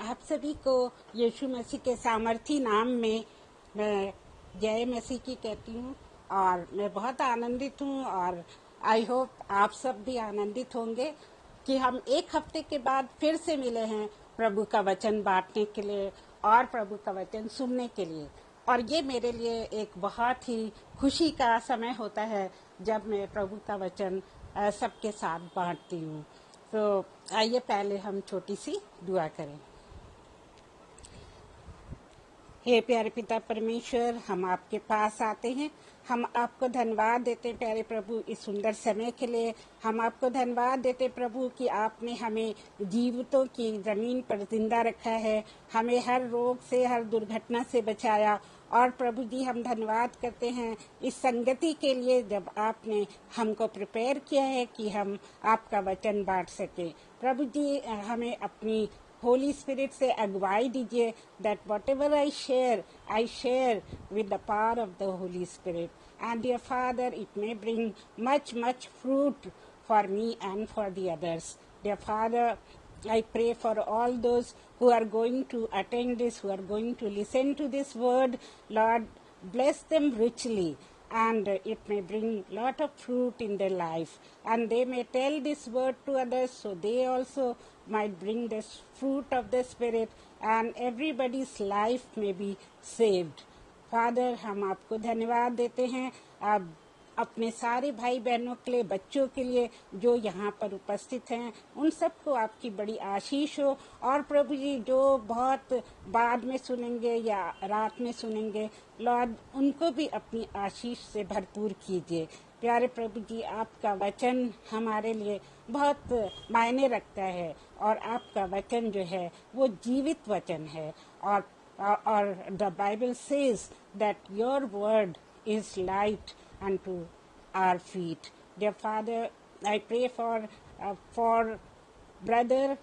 आप सभी को यीशु मसीह के सामर्थी नाम में मैं जय मसीह की कहती हूँ और मैं बहुत आनंदित हूँ और आई होप आप सब भी आनंदित होंगे कि हम एक हफ्ते के बाद फिर से मिले हैं प्रभु का वचन बांटने के लिए और प्रभु का वचन सुनने के लिए। और ये मेरे लिए एक बहुत ही खुशी का समय होता है जब मैं प्रभु का वचन सबके साथ बांटती हूँ। तो आइए पहले हम छोटी सी दुआ करें। हे प्यारे पिता परमेश्वर, हम आपके पास आते हैं। हम आपको धन्यवाद देते प्यारे प्रभु इस सुंदर समय के लिए। हम आपको धन्यवाद देते प्रभु कि आपने हमें जीवितों की जमीन पर जिंदा रखा है, हमें हर रोग से हर दुर्घटना से बचाया। और प्रभु जी हम धन्यवाद करते हैं इस संगति के लिए जब आपने हमको प्रिपेयर किया है कि हम आपका वचन बांट सके। प्रभु जी हमें अपनी Holy Spirit से अगुवाई दीजिए that whatever I share with the power of the Holy Spirit. And dear Father, it may bring much fruit for me and for the others. Dear Father, I pray for all those who are going to attend this, who are going to listen to this word. Lord, bless them richly. And it may bring lot of fruit in their life, and they may tell this word to others, so they also might bring this fruit of the Spirit, and everybody's life may be saved. Father, हम आपको धन्यवाद देते हैं अब अपने सारे भाई बहनों के लिए, बच्चों के लिए जो यहाँ पर उपस्थित हैं, उन सबको आपकी बड़ी आशीष हो। और प्रभु जी जो बहुत बाद में सुनेंगे या रात में सुनेंगे, लॉर्ड उनको भी अपनी आशीष से भरपूर कीजिए। प्यारे प्रभु जी, आपका वचन हमारे लिए बहुत मायने रखता है और आपका वचन जो है वो जीवित वचन है। और the Bible says that your word is light unto our feet. Dear Father, I pray for brother,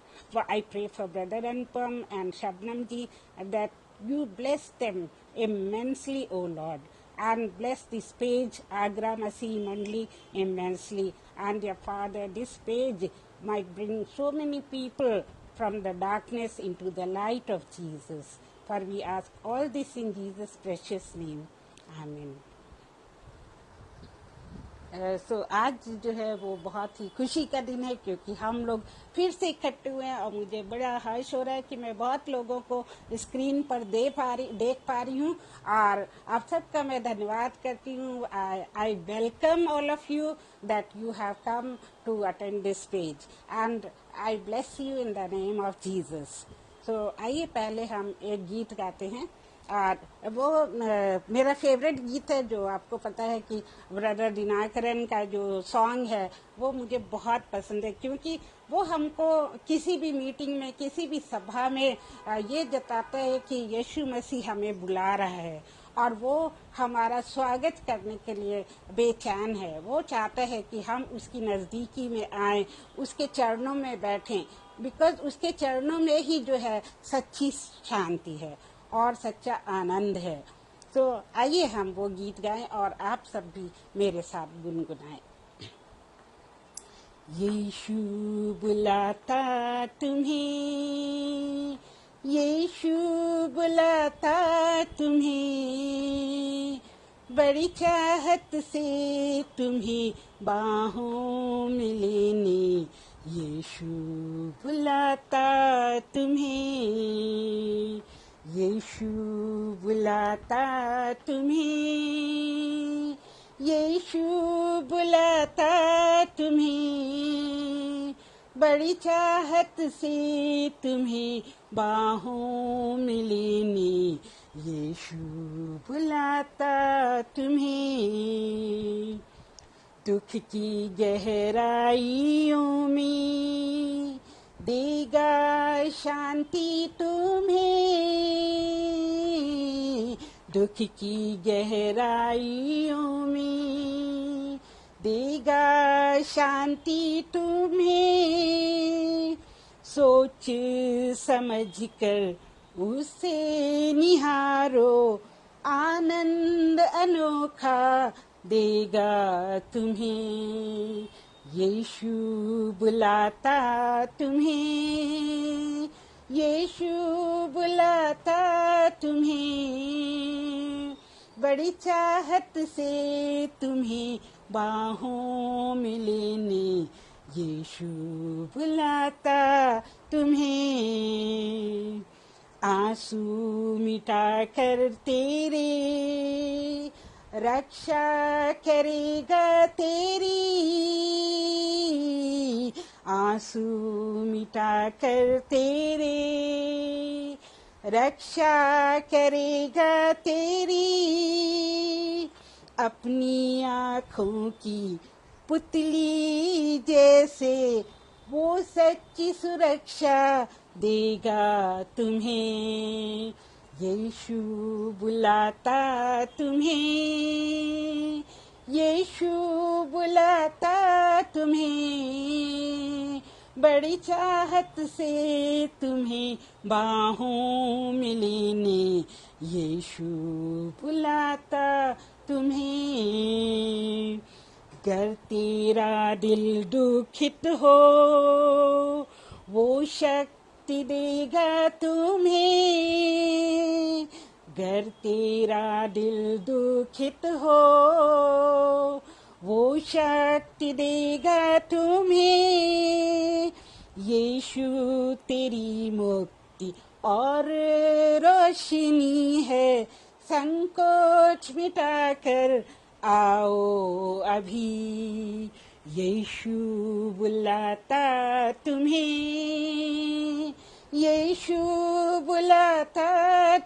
I pray for brother Anupam and Shabnam ji, that you bless them immensely, O Lord, and bless this page, Agra Masih Mandli, immensely. And dear Father, this page might bring so many people from the darkness into the light of Jesus. For we ask all this in Jesus' precious name. Amen. आज जो है वो बहुत ही खुशी का दिन है क्योंकि हम लोग फिर से इकट्ठे हुए हैं और मुझे बड़ा हर्ष हो रहा है कि मैं बहुत लोगों को स्क्रीन पर देख पा रही हूँ और आप सबका मैं धन्यवाद करती हूँ। I welcome all of you that you have come to attend this page and I bless you in the name of Jesus. तो आइए पहले हम एक गीत गाते हैं और वो मेरा फेवरेट गीत है जो आपको पता है कि ब्रदर दिनाकरन का जो सॉन्ग है वो मुझे बहुत पसंद है क्योंकि वो हमको किसी भी मीटिंग में किसी भी सभा में ये जताता है कि यीशु मसीह हमें बुला रहा है और वो हमारा स्वागत करने के लिए बेचैन है। वो चाहता है कि हम उसकी नज़दीकी में आएं, उसके चरणों में बैठें, बिकॉज उसके चरणों में ही जो है सच्ची शांति है और सच्चा आनंद है। तो आइए हम वो गीत गाएं और आप सब भी मेरे साथ गुनगुनाएं। यीशु बुलाता तुम्हें, यीशु बुलाता तुम्हें, बड़ी चाहत से तुम्हें बाहों में लेने, यीशु बुलाता तुम्हें, यीशु बुलाता तुम्हें, यीशु बुलाता तुम्हें, बड़ी चाहत से तुम्हें बाहों में लेने, यीशु बुलाता तुम्हें। दुख की गहराइयों में देगा शांति तुम्हें, दुख की गहराइयों में देगा शांति तुम्हें। सोच समझ कर उसे निहारो, आनंद अनोखा देगा तुम्हें, यीशु बुलाता तुम्हें, यीशु बुलाता तुम्हें, बड़ी चाहत से तुम्हें बाहों में लेने यीशु बुलाता तुम्हें। आंसू मिटा कर तेरे रक्षा करेगा तेरी, आंसू मिटा कर तेरे रक्षा करेगा तेरी। अपनी आँखों की पुतली जैसे वो सच्ची सुरक्षा देगा तुम्हें। यीशु बुलाता तुम्हें, यीशु बुलाता तुम्हें, बड़ी चाहत से तुम्हें बाहों में लेने यीशु बुलाता तुम्हें। गर तेरा दिल दुखित हो वो शक्ति देगा तुम्हें। गर तेरा दिल दुखित हो वो शक्ति देगा तुम्हें। यीशु तेरी मुक्ति और रोशनी है, संकोच मिटाकर आओ अभी। यीशु बुलाता तुम्हें, यीशु बुलाता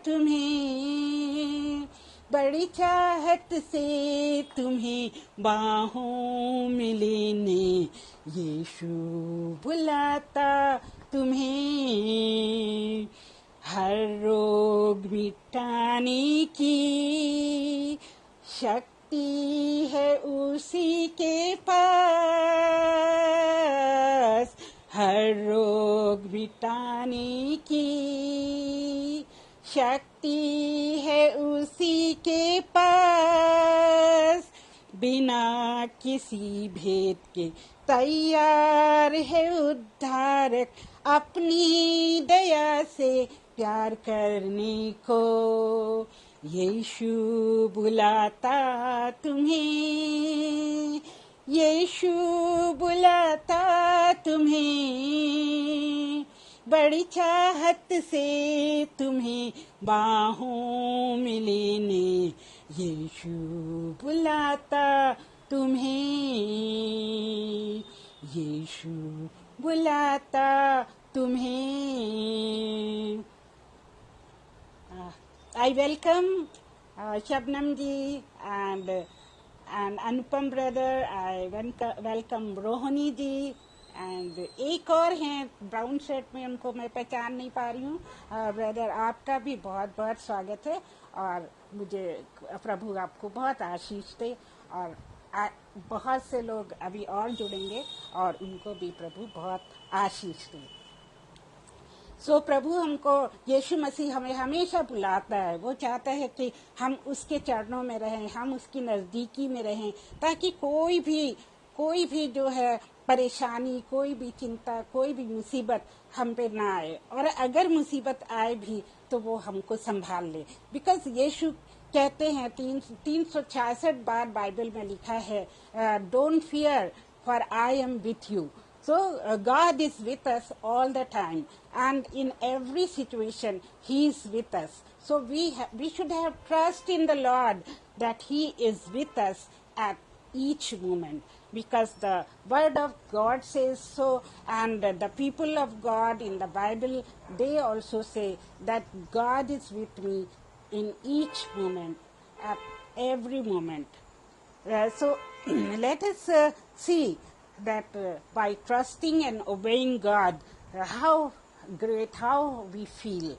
तुम्हें, बड़ी चाहत से तुम्हें बाहों में लेने यीशु बुलाता तुम्हें। हर रोग मिटाने की शक्ति है उसी के पास, हर रोग मिटाने की शक्ति है उसी के पास। बिना किसी भेद के तैयार है उद्धारक अपनी दया से प्यार करने को। यीशु बुलाता तुम्हें, यीशु बुलाता तुम्हें, बड़ी चाहत से तुम्हें बाहों में लेने यीशु बुलाता तुम्हें। यीशु बुलाता तुम्हें। I welcome Shabnam ji and Anupam brother. I welcome Rohini ji and एक और हैं ब्राउन शर्ट में, उनको मैं पहचान नहीं पा रही हूँ। ब्रदर आपका भी बहुत बहुत स्वागत है और मुझे प्रभु आपको बहुत आशीष दे और बहुत से लोग अभी और जुड़ेंगे और उनको भी प्रभु बहुत आशीष दे। सो प्रभु हमको, यीशु मसीह हमें हमेशा बुलाता है। वो चाहता है कि हम उसके चरणों में रहें, हम उसकी नजदीकी में रहें, ताकि कोई भी जो है परेशानी, कोई भी चिंता, कोई भी मुसीबत हम पे ना आए, और अगर मुसीबत आए भी तो वो हमको संभाल ले। बिकॉज यीशु कहते हैं 366 बार बाइबल में लिखा है, don't fear for I am with you. So God is with us all the time, and in every situation He is with us. So we should have trust in the Lord that He is with us at each moment, because the Word of God says so, and the people of God in the Bible, they also say that God is with me in each moment, at every moment. So let us see that by trusting and obeying God, how great, how we feel.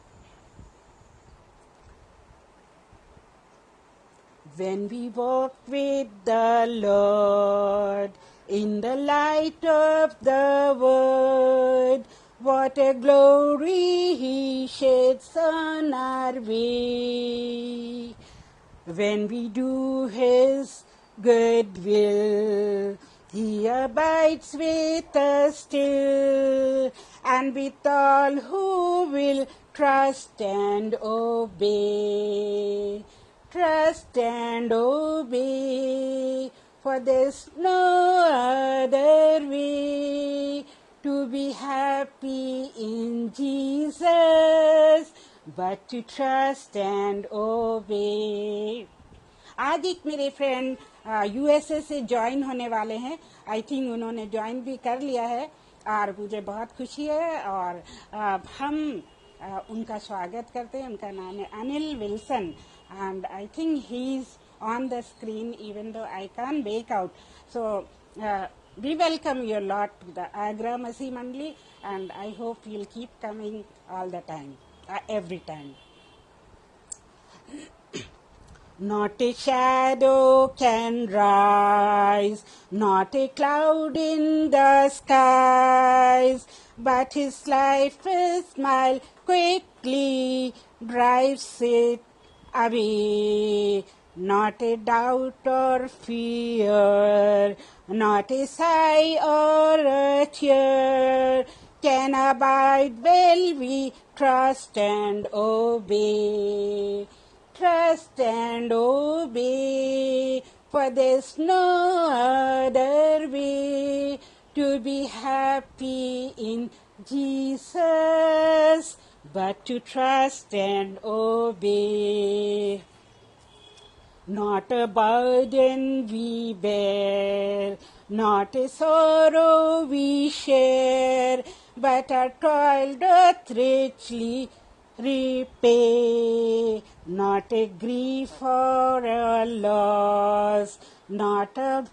When we walk with the Lord in the light of the Word, what a glory He sheds on our way. When we do His good will, He abides with us still, and with all who will trust and obey. Trust and obey, for there's no other way to be happy in Jesus but to trust and obey. आज एक मेरे friend USA से join होने वाले हैं. I think उन्होंने join भी कर लिया है और मुझे बहुत खुशी है और हम उनका स्वागत करते हैं. उनका नाम है Anil Wilson and I think he's on the screen even though I can't make out. So we welcome you a lot to the Agra Masih Mandali, and I hope you'll keep coming all the time, every time. Not a shadow can rise, not a cloud in the skies, but his life will smile quickly, drives it away. Not a doubt or fear, not a sigh or a tear can abide while we trust and obey. Trust and obey, for there's no other way to be happy in Jesus but to trust and obey. Not a burden we bear, not a sorrow we share, but our toil doth richly repay. Not a grief or a loss, not a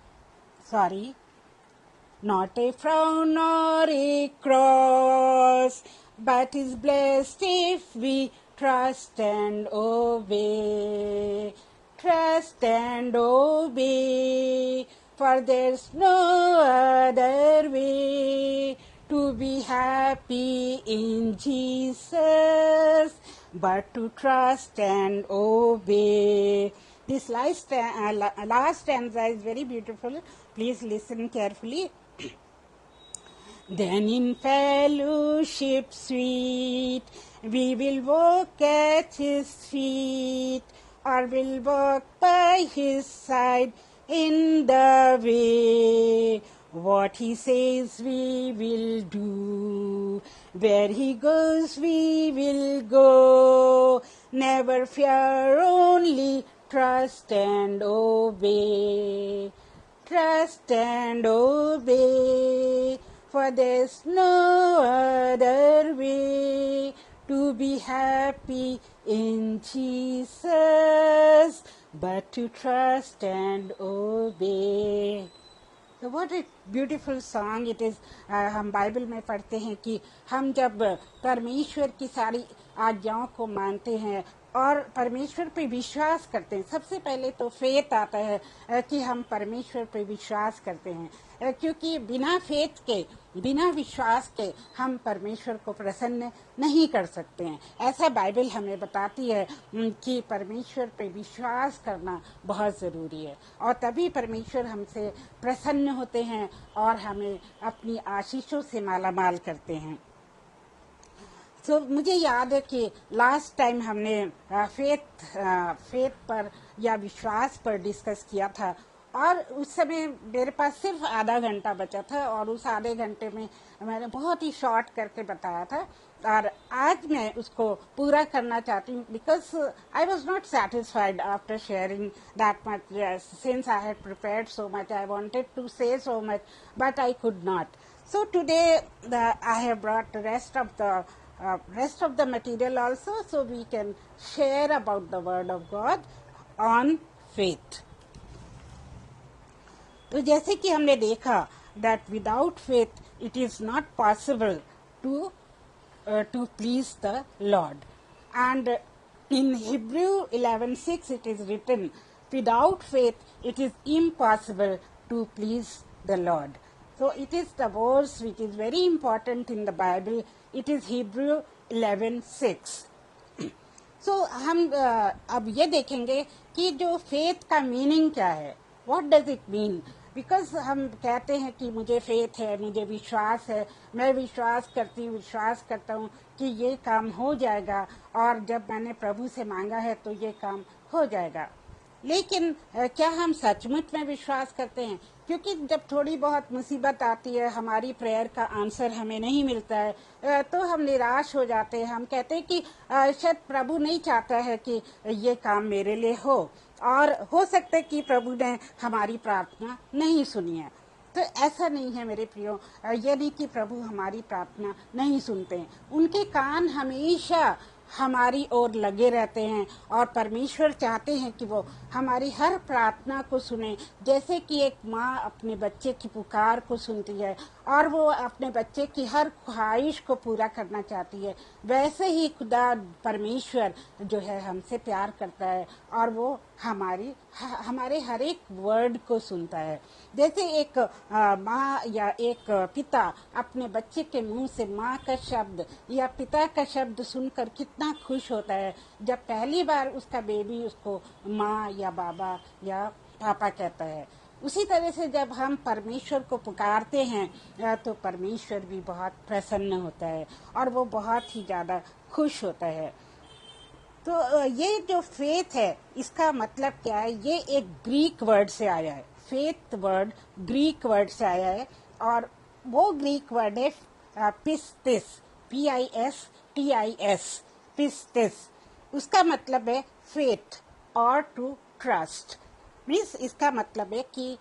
frown or a cross, but is blessed if we trust and obey. Trust and obey, for there's no other way to be happy in Jesus but to trust and obey. This last stanza is very beautiful. Please listen carefully. Then in fellowship sweet we will walk at his feet, or will walk by his side in the way. What he says we will do, where he goes we will go. Never fear, only trust and obey. Trust and obey, for there's no other way to be happy in Jesus but to trust and obey. So what a beautiful song it is. हम Bible में पढ़ते हैं कि हम जब परमेश्वर की सारी आज्ञाओं को मानते हैं और परमेश्वर पे विश्वास करते हैं, सबसे पहले तो फेथ आता है कि हम परमेश्वर पे विश्वास करते हैं, क्योंकि बिना फेथ के, बिना विश्वास के हम परमेश्वर को प्रसन्न नहीं कर सकते हैं. ऐसा बाइबल हमें बताती है कि परमेश्वर पे विश्वास करना बहुत ज़रूरी है और तभी परमेश्वर हमसे प्रसन्न होते हैं और हमें अपनी आशीषों से मालामाल करते हैं. तो मुझे याद है कि लास्ट टाइम हमने फेथ पर या विश्वास पर डिस्कस किया था और उस समय मेरे पास सिर्फ आधा घंटा बचा था और उस आधे घंटे में मैंने बहुत ही शॉर्ट करके बताया था और आज मैं उसको पूरा करना चाहती हूँ because I was not satisfied after sharing that much since I had prepared so much. I wanted to say so much but I could not. So today I have brought rest of the material also, so we can share about the word of God on faith. तो जैसे कि हमने देखा that without faith it is not possible to please the Lord. And in Hebrew 11:6 it is written, without faith it is impossible to please the Lord. So it is the verse which is very important in the Bible. It is Hebrew 11:6. So हम अब ये देखेंगे कि जो faith का meaning क्या है. What does it mean? Because हम कहते हैं कि मुझे फेथ है, मुझे विश्वास है, मैं विश्वास करता हूँ कि ये काम हो जाएगा, और जब मैंने प्रभु से मांगा है तो ये काम हो जाएगा। लेकिन क्या हम सचमुच में विश्वास करते हैं? क्योंकि जब थोड़ी बहुत मुसीबत आती है, हमारी प्रेयर का आंसर हमें नहीं मिलता है, तो हम निराश हो जाते हैं। हम कहते हैं कि शायद प्रभु नहीं चाहता है कि ये काम मेरे लिए हो, और हो सकता है कि प्रभु ने हमारी प्रार्थना नहीं सुनी है। तो ऐसा नहीं है मेरे प्रियो, ये नहीं कि प्रभु हमारी प्रार्थना नहीं सुनते हैं। उनके कान हमेशा हमारी ओर लगे रहते हैं, और परमेश्वर चाहते हैं कि वो हमारी हर प्रार्थना को सुने। जैसे कि एक माँ अपने बच्चे की पुकार को सुनती है और वो अपने बच्चे की हर ख्वाहिश को पूरा करना चाहती है, वैसे ही खुदा परमेश्वर जो है हमसे प्यार करता है, और वो हमारे हर एक वर्ड को सुनता है। जैसे एक माँ या एक पिता अपने बच्चे के मुंह से माँ का शब्द या पिता का शब्द सुनकर कितना खुश होता है जब पहली बार उसका बेबी उसको माँ या बाबा या पापा कहता है। उसी तरह से जब हम परमेश्वर को पुकारते हैं तो परमेश्वर भी बहुत प्रसन्न होता है और वो बहुत ही ज़्यादा खुश होता है। तो ये जो फेथ है, इसका मतलब क्या है? ये एक ग्रीक वर्ड से आया है। फेथ वर्ड ग्रीक वर्ड से आया है, और वो ग्रीक वर्ड है पिस्तिस, PISTIS, पिस्तिस। उसका मतलब है फेथ और टू ट्रस्ट। मीन्स इसका मतलब है कि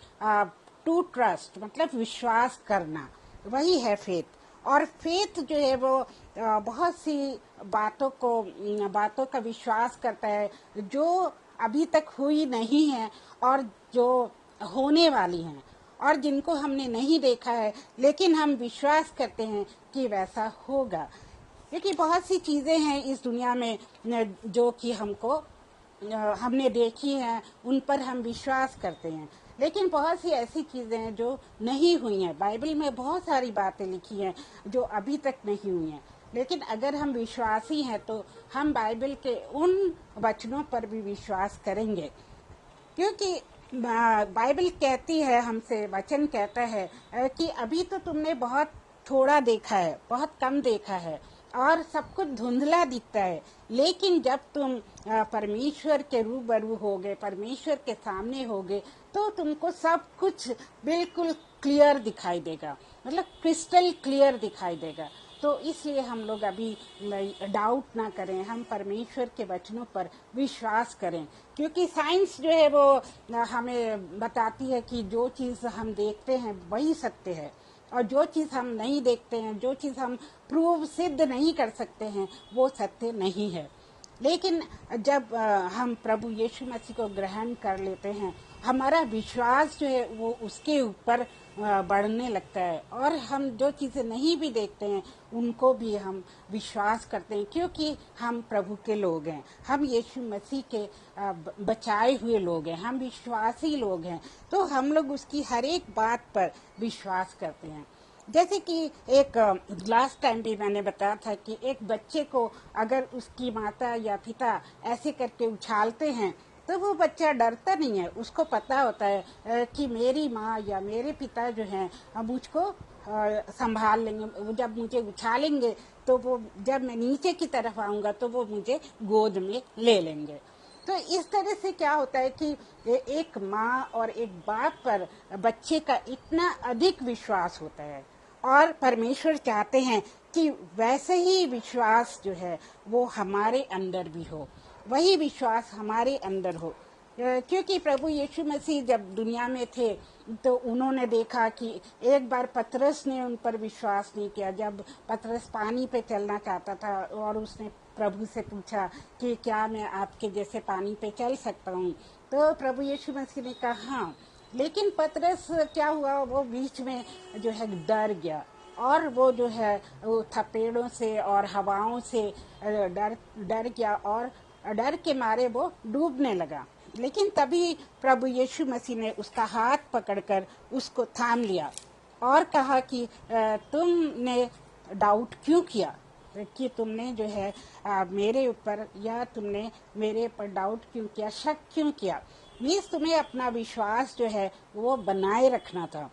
टू ट्रस्ट मतलब विश्वास करना, वही है फेथ। और फेथ जो है वो बहुत सी बातों का विश्वास करता है जो अभी तक हुई नहीं है और जो होने वाली हैं, और जिनको हमने नहीं देखा है लेकिन हम विश्वास करते हैं कि वैसा होगा। क्योंकि बहुत सी चीज़ें हैं इस दुनिया में जो कि हमने देखी हैं, उन पर हम विश्वास करते हैं, लेकिन बहुत सी ऐसी चीज़ें हैं जो नहीं हुई हैं। बाइबल में बहुत सारी बातें लिखी हैं जो अभी तक नहीं हुई हैं, लेकिन अगर हम विश्वासी हैं तो हम बाइबल के उन वचनों पर भी विश्वास करेंगे। क्योंकि बाइबल कहती है हमसे, वचन कहता है कि अभी तो तुमने बहुत थोड़ा देखा है, बहुत कम देखा है और सब कुछ धुंधला दिखता है, लेकिन जब तुम परमेश्वर के रूबरू होगे, परमेश्वर के सामने होगे, तो तुमको सब कुछ बिल्कुल क्लियर दिखाई देगा, मतलब क्रिस्टल क्लियर दिखाई देगा। तो इसलिए हम लोग अभी डाउट ना करें, हम परमेश्वर के वचनों पर विश्वास करें। क्योंकि साइंस जो है वो हमें बताती है कि जो चीज़ हम देखते हैं वही सत्य है, और जो चीज़ हम नहीं देखते हैं, जो चीज़ हम प्रूव सिद्ध नहीं कर सकते हैं, वो सत्य नहीं है। लेकिन जब हम प्रभु यीशु मसीह को ग्रहण कर लेते हैं, हमारा विश्वास जो है वो उसके ऊपर बढ़ने लगता है, और हम जो चीज़ें नहीं भी देखते हैं उनको भी हम विश्वास करते हैं, क्योंकि हम प्रभु के लोग हैं, हम यीशु मसीह के बचाए हुए लोग हैं, हम विश्वासी लोग हैं। तो हम लोग उसकी हर एक बात पर विश्वास करते हैं। जैसे कि एक लास्ट टाइम भी मैंने बताया था कि एक बच्चे को अगर उसकी माता या पिता ऐसे करके उछालते हैं तो वो बच्चा डरता नहीं है, उसको पता होता है कि मेरी माँ या मेरे पिता जो हैं मुझको संभाल लेंगे। जब मुझे उछालेंगे तो वो, जब मैं नीचे की तरफ आऊँगा तो वो मुझे गोद में ले लेंगे। तो इस तरह से क्या होता है कि एक माँ और एक बाप पर बच्चे का इतना अधिक विश्वास होता है, और परमेश्वर चाहते हैं कि वैसे ही विश्वास जो है वो हमारे अंदर भी हो, वही विश्वास हमारे अंदर हो। क्योंकि प्रभु यीशु मसीह जब दुनिया में थे तो उन्होंने देखा कि एक बार पतरस ने उन पर विश्वास नहीं किया। जब पतरस पानी पे चलना चाहता था और उसने प्रभु से पूछा कि क्या मैं आपके जैसे पानी पे चल सकता हूँ, तो प्रभु यीशु मसीह ने कहा हाँ। लेकिन पतरस क्या हुआ, वो बीच में जो है डर गया, और वो जो है वो थपेड़ों से और हवाओं से डर गया, और डर के मारे वो डूबने लगा। लेकिन तभी प्रभु यीशु मसीह ने उसका हाथ पकड़कर उसको थाम लिया और कहा कि तुमने डाउट क्यों किया, कि तुमने जो है मेरे ऊपर, या तुमने मेरे ऊपर डाउट क्यों किया, शक क्यों किया। मीन्स तुम्हें अपना विश्वास जो है वो बनाए रखना था।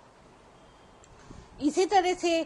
इसी तरह से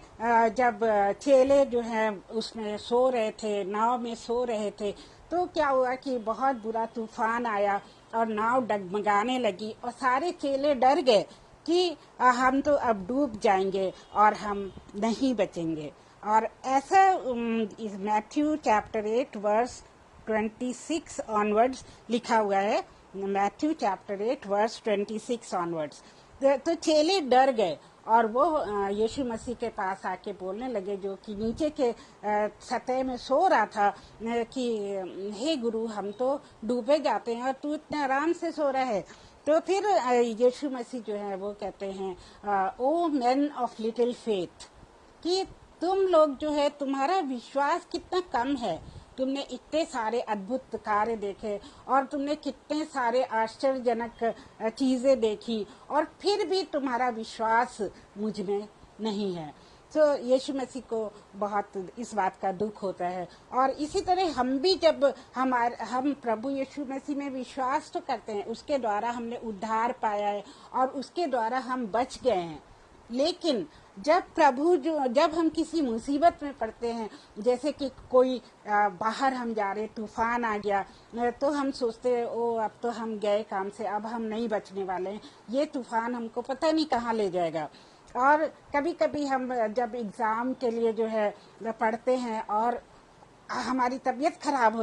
जब चेले जो है उसमें सो रहे थे, नाव में सो रहे थे, तो क्या हुआ कि बहुत बुरा तूफान आया और नाव डगमगाने लगी और सारे चेले डर गए कि हम तो अब डूब जाएंगे और हम नहीं बचेंगे। और ऐसा मैथ्यू चैप्टर 8 वर्स 26 ऑनवर्ड्स लिखा हुआ है। Matthew chapter 8 verse 26 onwards. तो चेले डर गए और वो यीशु मसीह के पास आके बोलने लगे, जो कि नीचे के सतह में सो रहा था, कि हे गुरु, हम तो डूबे जाते हैं और तू इतने आराम से सो रहा है। तो फिर यीशु मसीह जो है वो कहते हैं, oh man of little faith, कि तुम लोग जो है, तुम्हारा विश्वास कितना कम है। तुमने इतने सारे अद्भुत कार्य देखे और तुमने कितने सारे आश्चर्यजनक चीजें देखी और फिर भी तुम्हारा विश्वास मुझ में नहीं है। तो यीशु मसीह को बहुत इस बात का दुख होता है। और इसी तरह हम भी जब हम प्रभु यीशु मसीह में विश्वास तो करते हैं, उसके द्वारा हमने उद्धार पाया है और उसके द्वारा हम बच गए हैं, लेकिन जब हम किसी मुसीबत में पड़ते हैं, जैसे कि कोई बाहर हम जा रहे, तूफान आ गया, तो हम सोचते हैं ओ अब तो हम गए काम से, अब हम नहीं बचने वाले हैं, ये तूफान हमको पता नहीं कहाँ ले जाएगा। और कभी कभी हम जब एग्ज़ाम के लिए जो है पढ़ते हैं और हमारी तबीयत खराब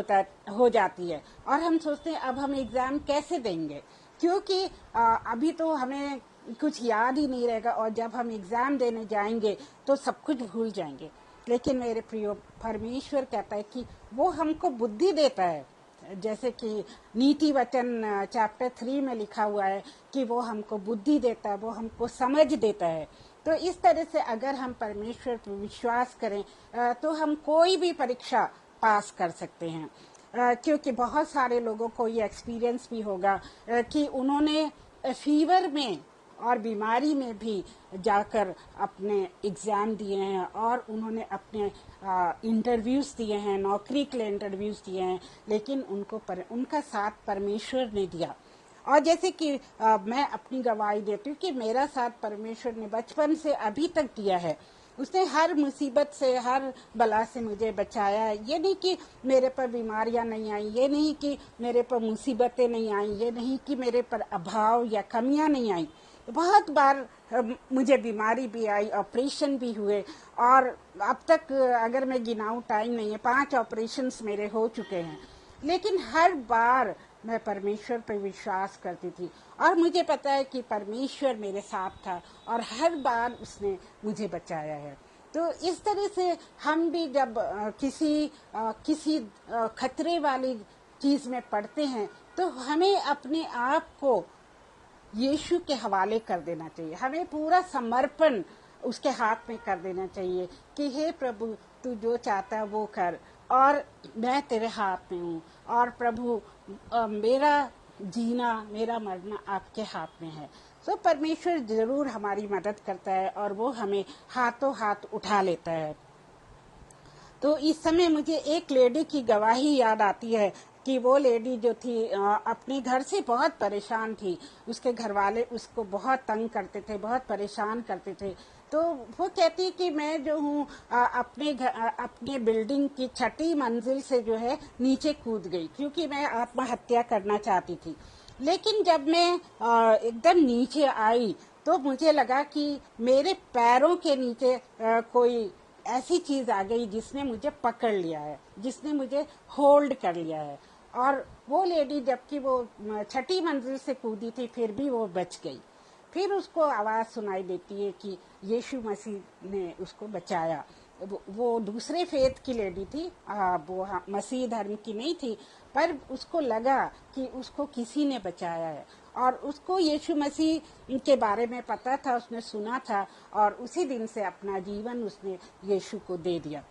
हो जाती है और हम सोचते हैं अब हम एग्ज़ाम कैसे देंगे, क्योंकि अभी तो हमें कुछ याद ही नहीं रहेगा और जब हम एग्ज़ाम देने जाएंगे तो सब कुछ भूल जाएंगे। लेकिन मेरे प्रियो, परमेश्वर कहता है कि वो हमको बुद्धि देता है, जैसे कि नीति वचन चैप्टर 3 में लिखा हुआ है कि वो हमको बुद्धि देता है, वो हमको समझ देता है। तो इस तरह से अगर हम परमेश्वर पर विश्वास करें तो हम कोई भी परीक्षा पास कर सकते हैं, क्योंकि बहुत सारे लोगों को ये एक्सपीरियंस भी होगा कि उन्होंने फीवर में और बीमारी में भी जाकर अपने एग्ज़ाम दिए हैं और उन्होंने अपने इंटरव्यूज़ दिए हैं, नौकरी के लिए इंटरव्यूज़ दिए हैं, लेकिन उनका साथ परमेश्वर ने दिया। और जैसे कि मैं अपनी गवाही देती हूँ कि मेरा साथ परमेश्वर ने बचपन से अभी तक दिया है। उसने हर मुसीबत से, हर बला से मुझे बचाया है। ये नहीं कि मेरे पर बीमारियां नहीं आई, ये नहीं कि मेरे पर मुसीबतें नहीं आई, ये नहीं कि मेरे पर अभाव या कमियां नहीं आई। बहुत बार मुझे बीमारी भी आई, ऑपरेशन भी हुए, और अब तक अगर मैं गिनाऊं टाइम नहीं है, 5 ऑपरेशंस मेरे हो चुके हैं। लेकिन हर बार मैं परमेश्वर पर विश्वास करती थी और मुझे पता है कि परमेश्वर मेरे साथ था और हर बार उसने मुझे बचाया है। तो इस तरह से हम भी जब किसी खतरे वाली चीज में पड़ते हैं तो हमें अपने आप को यीशु के हवाले कर देना चाहिए। हमें पूरा समर्पण उसके हाथ में कर देना चाहिए कि हे प्रभु, तू जो चाहता है वो कर और मैं तेरे हाथ में हूँ। और प्रभु, मेरा जीना, मेरा मरना आपके हाथ में है। तो परमेश्वर जरूर हमारी मदद करता है और वो हमें हाथों हाथ उठा लेता है। तो इस समय मुझे एक लेडी की गवाही याद आती है कि वो लेडी जो थी अपने घर से बहुत परेशान थी। उसके घर वाले उसको बहुत तंग करते थे, बहुत परेशान करते थे। तो वो कहती कि मैं जो हूँ अपने बिल्डिंग की 6ठी मंजिल से जो है नीचे कूद गई, क्योंकि मैं आत्महत्या करना चाहती थी। लेकिन जब मैं एकदम नीचे आई तो मुझे लगा कि मेरे पैरों के नीचे कोई ऐसी चीज आ गई जिसने मुझे पकड़ लिया है, जिसने मुझे होल्ड कर लिया है। और वो लेडी, जबकि वो 6ठी मंजिल से कूदी थी, फिर भी वो बच गई। फिर उसको आवाज सुनाई देती है कि यीशु मसीह ने उसको बचाया। वो दूसरे फेथ की लेडी थी, वो मसीह धर्म की नहीं थी, पर उसको लगा कि उसको किसी ने बचाया है और उसको यीशु मसीह के बारे में पता था, उसने सुना था और उसी दिन से अपना जीवन उसने यीशु को दे दिया।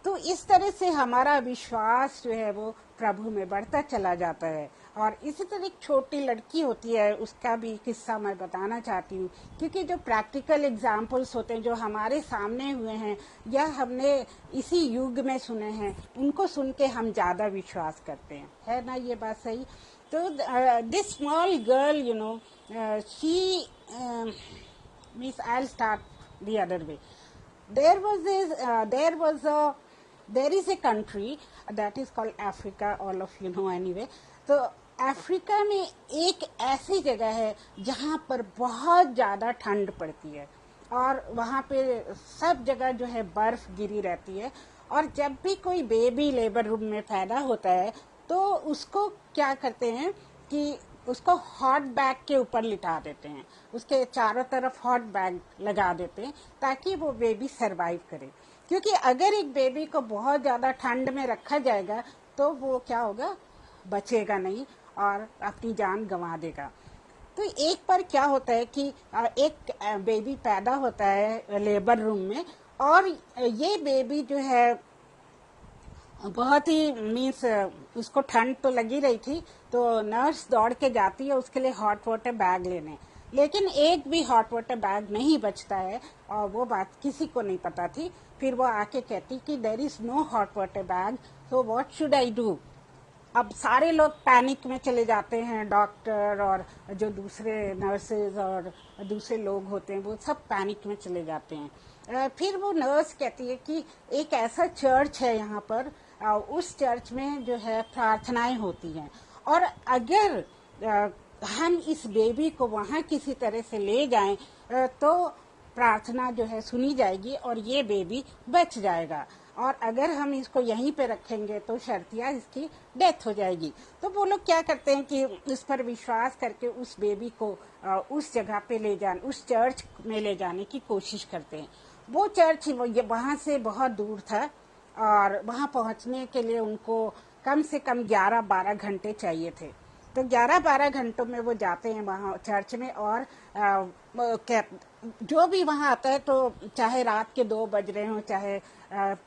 तो इस तरह से हमारा विश्वास जो है वो प्रभु में बढ़ता चला जाता है। और इसी तरह एक छोटी लड़की होती है, उसका भी किस्सा मैं बताना चाहती हूँ, क्योंकि जो प्रैक्टिकल एग्जाम्पल्स होते हैं जो हमारे सामने हुए हैं या हमने इसी युग में सुने हैं, उनको सुन के हम ज़्यादा विश्वास करते हैं, है ना ये बात सही? तो this small girl, she means I'll start the other way. There is a country that is called Africa. All of you know anyway. तो अफ्रीका में एक ऐसी जगह है जहाँ पर बहुत ज़्यादा ठंड पड़ती है और वहाँ पे सब जगह जो है बर्फ गिरी रहती है। और जब भी कोई बेबी लेबर रूम में पैदा होता है तो उसको क्या करते हैं कि उसको हॉट बैग के ऊपर लिटा देते हैं, उसके चारों तरफ हॉट बैग लगा देते हैं ताकि वो बेबी सरवाइव करे। क्योंकि अगर एक बेबी को बहुत ज़्यादा ठंड में रखा जाएगा तो वो क्या होगा, बचेगा नहीं और अपनी जान गंवा देगा। तो एक बार क्या होता है कि एक बेबी पैदा होता है लेबर रूम में और ये बेबी जो है बहुत ही मीन्स उसको ठंड तो लगी रही थी, तो नर्स दौड़ के जाती है उसके लिए हॉट वाटर बैग लेने, लेकिन एक भी हॉट वाटर बैग नहीं बचता है और वो बात किसी को नहीं पता थी। फिर वो आके कहती कि there is no hot water bag, so what should I do. अब सारे लोग पैनिक में चले जाते हैं, डॉक्टर और जो दूसरे नर्सेज और दूसरे लोग होते हैं वो सब पैनिक में चले जाते हैं। फिर वो नर्स कहती है कि एक ऐसा चर्च है यहाँ पर, उस चर्च में जो है प्रार्थनाएं होती हैं और अगर हम इस बेबी को वहाँ किसी तरह से ले जाएं तो प्रार्थना जो है सुनी जाएगी और ये बेबी बच जाएगा, और अगर हम इसको यहीं पे रखेंगे तो शर्तिया इसकी डेथ हो जाएगी। तो वो लोग क्या करते हैं कि उस पर विश्वास करके उस बेबी को उस जगह पे ले जाने, उस चर्च में ले जाने की कोशिश करते हैं। वो चर्च वहाँ से बहुत दूर था और वहाँ पहुँचने के लिए उनको कम से कम 11-12 घंटे चाहिए थे। तो 11-12 घंटों में वो जाते हैं वहाँ चर्च में और जो भी वहाँ आता है तो चाहे रात के 2 बज रहे हो, चाहे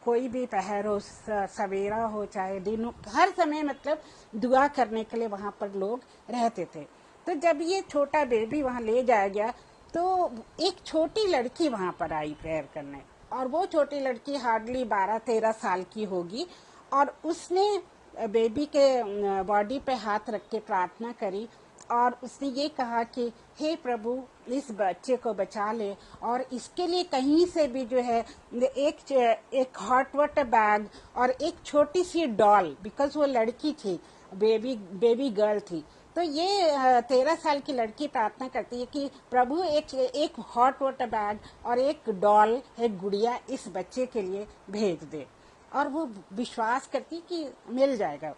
कोई भी पहर हो, सवेरा हो, चाहे दिन हो, हर समय मतलब दुआ करने के लिए वहाँ पर लोग रहते थे। तो जब ये छोटा बेबी वहाँ ले जाया गया तो एक छोटी लड़की वहाँ पर आई प्रेयर करने, और वो छोटी लड़की हार्डली 12-13 साल की होगी और उसने बेबी के बॉडी पे हाथ रख के प्रार्थना करी और उसने ये कहा कि हे प्रभु इस बच्चे को बचा ले और इसके लिए कहीं से भी जो है एक हॉट वाटर बैग और एक छोटी सी डॉल, बिकॉज वो लड़की थी, बेबी गर्ल थी। तो ये 13 साल की लड़की प्रार्थना करती है कि प्रभु एक हॉट वाटर बैग और एक डॉल, एक गुड़िया इस बच्चे के लिए भेज दे, और वो विश्वास करती कि मिल जाएगा।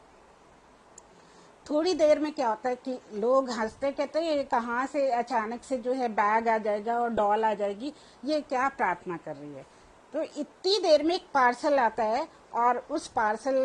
थोड़ी देर में क्या होता है कि लोग हंसते, कहते हैं कहाँ से अचानक से जो है बैग आ जाएगा और डॉल आ जाएगी, ये क्या प्रार्थना कर रही है। तो इतनी देर में एक पार्सल आता है और उस पार्सल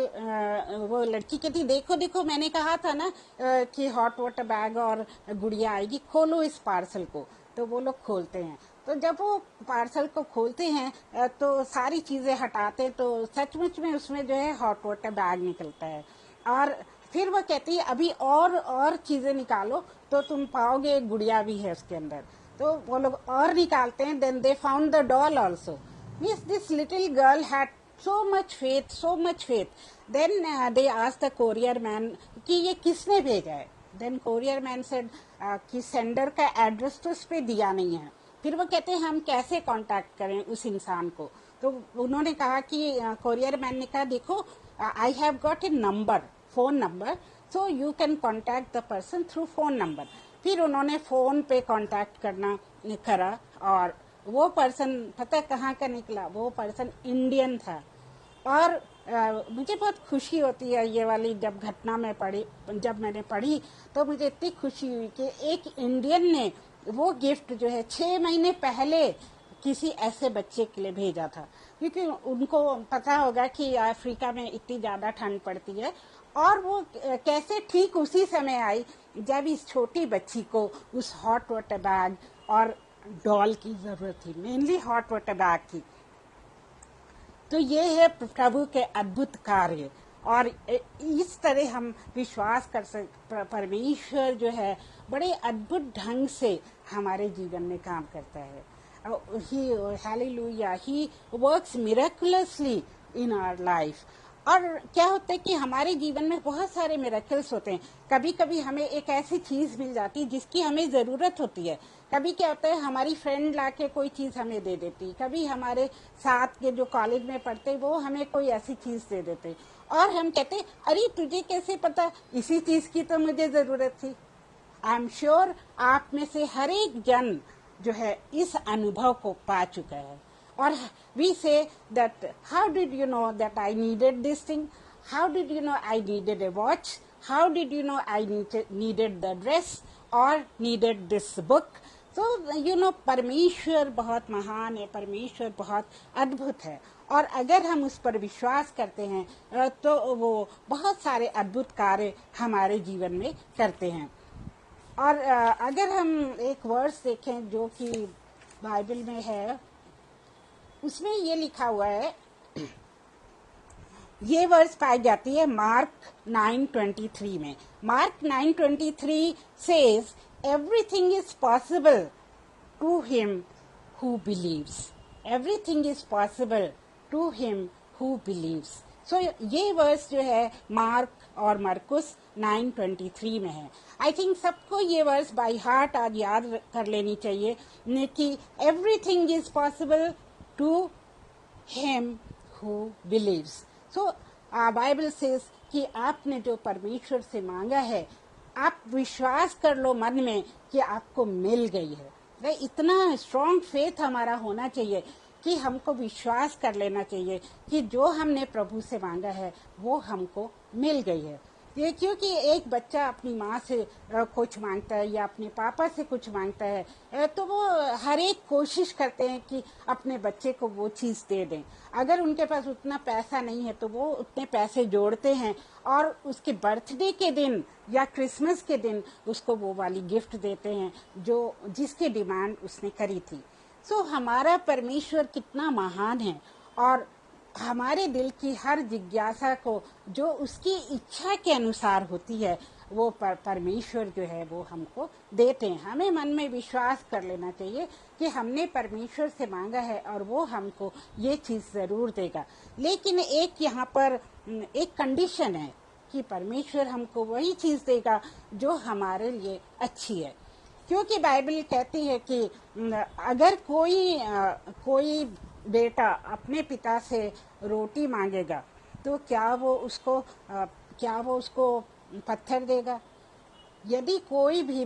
वो लड़की कहती देखो देखो मैंने कहा था ना कि हॉट वाटर बैग और गुड़िया आएगी, खोलो इस पार्सल को। तो वो लोग खोलते हैं, तो जब वो पार्सल को खोलते हैं तो सारी चीजें हटाते तो सचमुच में उसमें जो है हॉट वाटर बैग निकलता है। और फिर वो कहती है अभी और चीजें निकालो तो तुम पाओगे गुड़िया भी है उसके अंदर। तो वो लोग और निकालते हैं, then they found the doll also. Means this little girl had so much faith. Then they asked the courier man कि ये किसने भेजा है। Then courier man said कि सेंडर का एड्रेस तो उस पे दिया नहीं है। फिर वो कहते हैं हम कैसे कांटेक्ट करें उस इंसान को। तो उन्होंने कहा कि कोरियर मैन ने कहा देखो I have got a number, phone number, so you can contact the person through phone number. फिर उन्होंने फोन पे कांटेक्ट करा और वो पर्सन पता कहाँ का निकला, वो पर्सन इंडियन था। और मुझे बहुत खुशी होती है ये वाली जब घटना में जब मैंने पढ़ी तो मुझे इतनी खुशी हुई कि एक इंडियन ने वो गिफ्ट जो है 6 महीने पहले किसी ऐसे बच्चे के लिए भेजा था, क्योंकि उनको पता होगा कि अफ्रीका में इतनी ज्यादा ठंड पड़ती है। और वो कैसे ठीक उसी समय आई जब इस छोटी बच्ची को उस हॉट वाटर बैग और डॉल की जरूरत थी, मेनली हॉट वाटर बैग की। तो ये है प्रभु के अद्भुत कार्य, और इस तरह हम विश्वास कर सकते परमेश्वर जो है बड़े अद्भुत ढंग से हमारे जीवन में काम करता है। Hallelujah, he works miraculously in our life। और क्या होता है कि हमारे जीवन में बहुत सारे मिरेकल्स होते हैं। कभी कभी हमें एक ऐसी चीज मिल जाती है जिसकी हमें जरूरत होती है। कभी क्या होता है, हमारी फ्रेंड लाके कोई चीज हमें दे देती, कभी हमारे साथ के जो कॉलेज में पढ़ते वो हमें कोई ऐसी चीज दे देते, और हम कहते अरे तुझे कैसे पता, इसी चीज की तो मुझे जरूरत थी। आई एम श्योर आप में से हर एक जन जो है इस अनुभव को पा चुका है। और we say that how did you know that I needed this thing, how did you know I needed a watch, how did you know I needed the dress और नीडेड दिस बुक। तो you know परमेश्वर बहुत महान है, परमेश्वर बहुत अद्भुत है, और अगर हम उस पर विश्वास करते हैं तो वो बहुत सारे अद्भुत कार्य हमारे जीवन में करते हैं। और अगर हम एक वर्स देखें जो कि बाइबल में है, उसमें ये लिखा हुआ है, ये वर्स पाई जाती है मार्क 9:23 में। Mark 9:23 says everything is possible to him who believes, everything is possible to him who believes. So ये वर्स जो है मार्क और मरकुस 9:23 में है। आई थिंक सबको ये वर्स बाय हार्ट आज याद कर लेनी चाहिए कि everything is possible to him who believes. So Bible says कि आपने जो परमेश्वर से मांगा है, आप विश्वास कर लो मन में कि आपको मिल गई है। इतना स्ट्रॉन्ग फेथ हमारा होना चाहिए कि हमको विश्वास कर लेना चाहिए कि जो हमने प्रभु से मांगा है वो हमको मिल गई है। ये क्योंकि एक बच्चा अपनी माँ से कुछ मांगता है या अपने पापा से कुछ मांगता है तो वो हर एक कोशिश करते हैं कि अपने बच्चे को वो चीज़ दे दें। अगर उनके पास उतना पैसा नहीं है तो वो उतने पैसे जोड़ते हैं और उसके बर्थडे के दिन या क्रिसमस के दिन उसको वो वाली गिफ्ट देते हैं जो जिसकी डिमांड उसने करी थी। सो हमारा परमेश्वर कितना महान है, और हमारे दिल की हर जिज्ञासा को जो उसकी इच्छा के अनुसार होती है वो परमेश्वर जो है वो हमको देते हैं। हमें मन में विश्वास कर लेना चाहिए कि हमने परमेश्वर से मांगा है और वो हमको ये चीज़ ज़रूर देगा। लेकिन एक यहाँ पर एक कंडीशन है कि परमेश्वर हमको वही चीज़ देगा जो हमारे लिए अच्छी है। क्योंकि बाइबल कहती है कि अगर कोई बेटा अपने पिता से रोटी मांगेगा तो क्या वो उसको पत्थर देगा? यदि कोई भी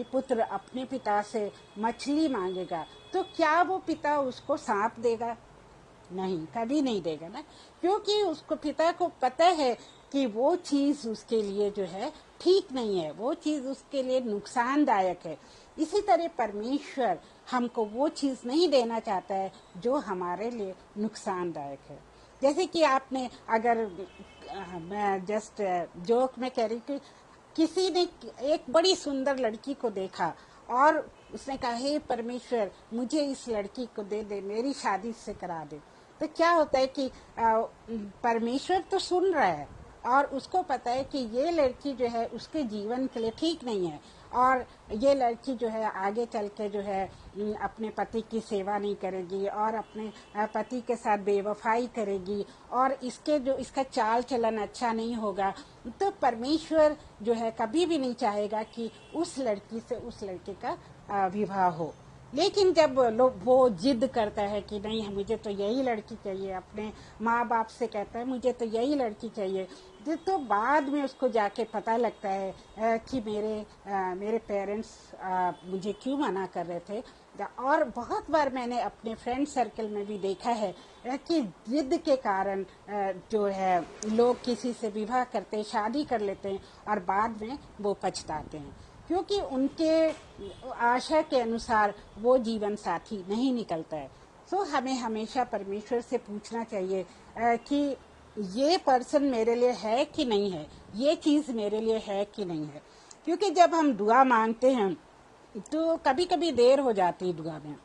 पुत्र अपने पिता से मछली मांगेगा तो क्या वो पिता उसको सांप देगा? नहीं, कभी नहीं देगा ना, क्योंकि उसको पिता को पता है कि वो चीज उसके लिए जो है ठीक नहीं है, वो चीज उसके लिए नुकसानदायक है। इसी तरह परमेश्वर हमको वो चीज नहीं देना चाहता है जो हमारे लिए नुकसानदायक है। जैसे कि आपने अगर मैं जस्ट जोक में कह रही कि किसी ने एक बड़ी सुंदर लड़की को देखा और उसने कहा हे परमेश्वर मुझे इस लड़की को दे दे, मेरी शादी से करा दे। तो क्या होता है कि परमेश्वर तो सुन रहा है और उसको पता है कि ये लड़की जो है उसके जीवन के लिए ठीक नहीं है, और ये लड़की जो है आगे चल के जो है अपने पति की सेवा नहीं करेगी और अपने पति के साथ बेवफाई करेगी और इसका चाल चलन अच्छा नहीं होगा। तो परमेश्वर जो है कभी भी नहीं चाहेगा कि उस लड़की से उस लड़के का विवाह हो। लेकिन जब वो जिद करता है कि नहीं मुझे तो यही लड़की चाहिए, अपने माँ बाप से कहता है मुझे तो यही लड़की चाहिए, तो बाद में उसको जाके पता लगता है कि मेरे पेरेंट्स मुझे क्यों मना कर रहे थे। और बहुत बार मैंने अपने फ्रेंड सर्कल में भी देखा है कि जिद के कारण जो है लोग किसी से विवाह करते, शादी कर लेते हैं और बाद में वो पछताते हैं, क्योंकि उनके आशा के अनुसार वो जीवन साथी नहीं निकलता है। सो हमें हमेशा परमेश्वर से पूछना चाहिए कि ये पर्सन मेरे लिए है कि नहीं है, ये चीज़ मेरे लिए है कि नहीं है। क्योंकि जब हम दुआ मांगते हैं तो कभी कभी देर हो जाती है दुआ में,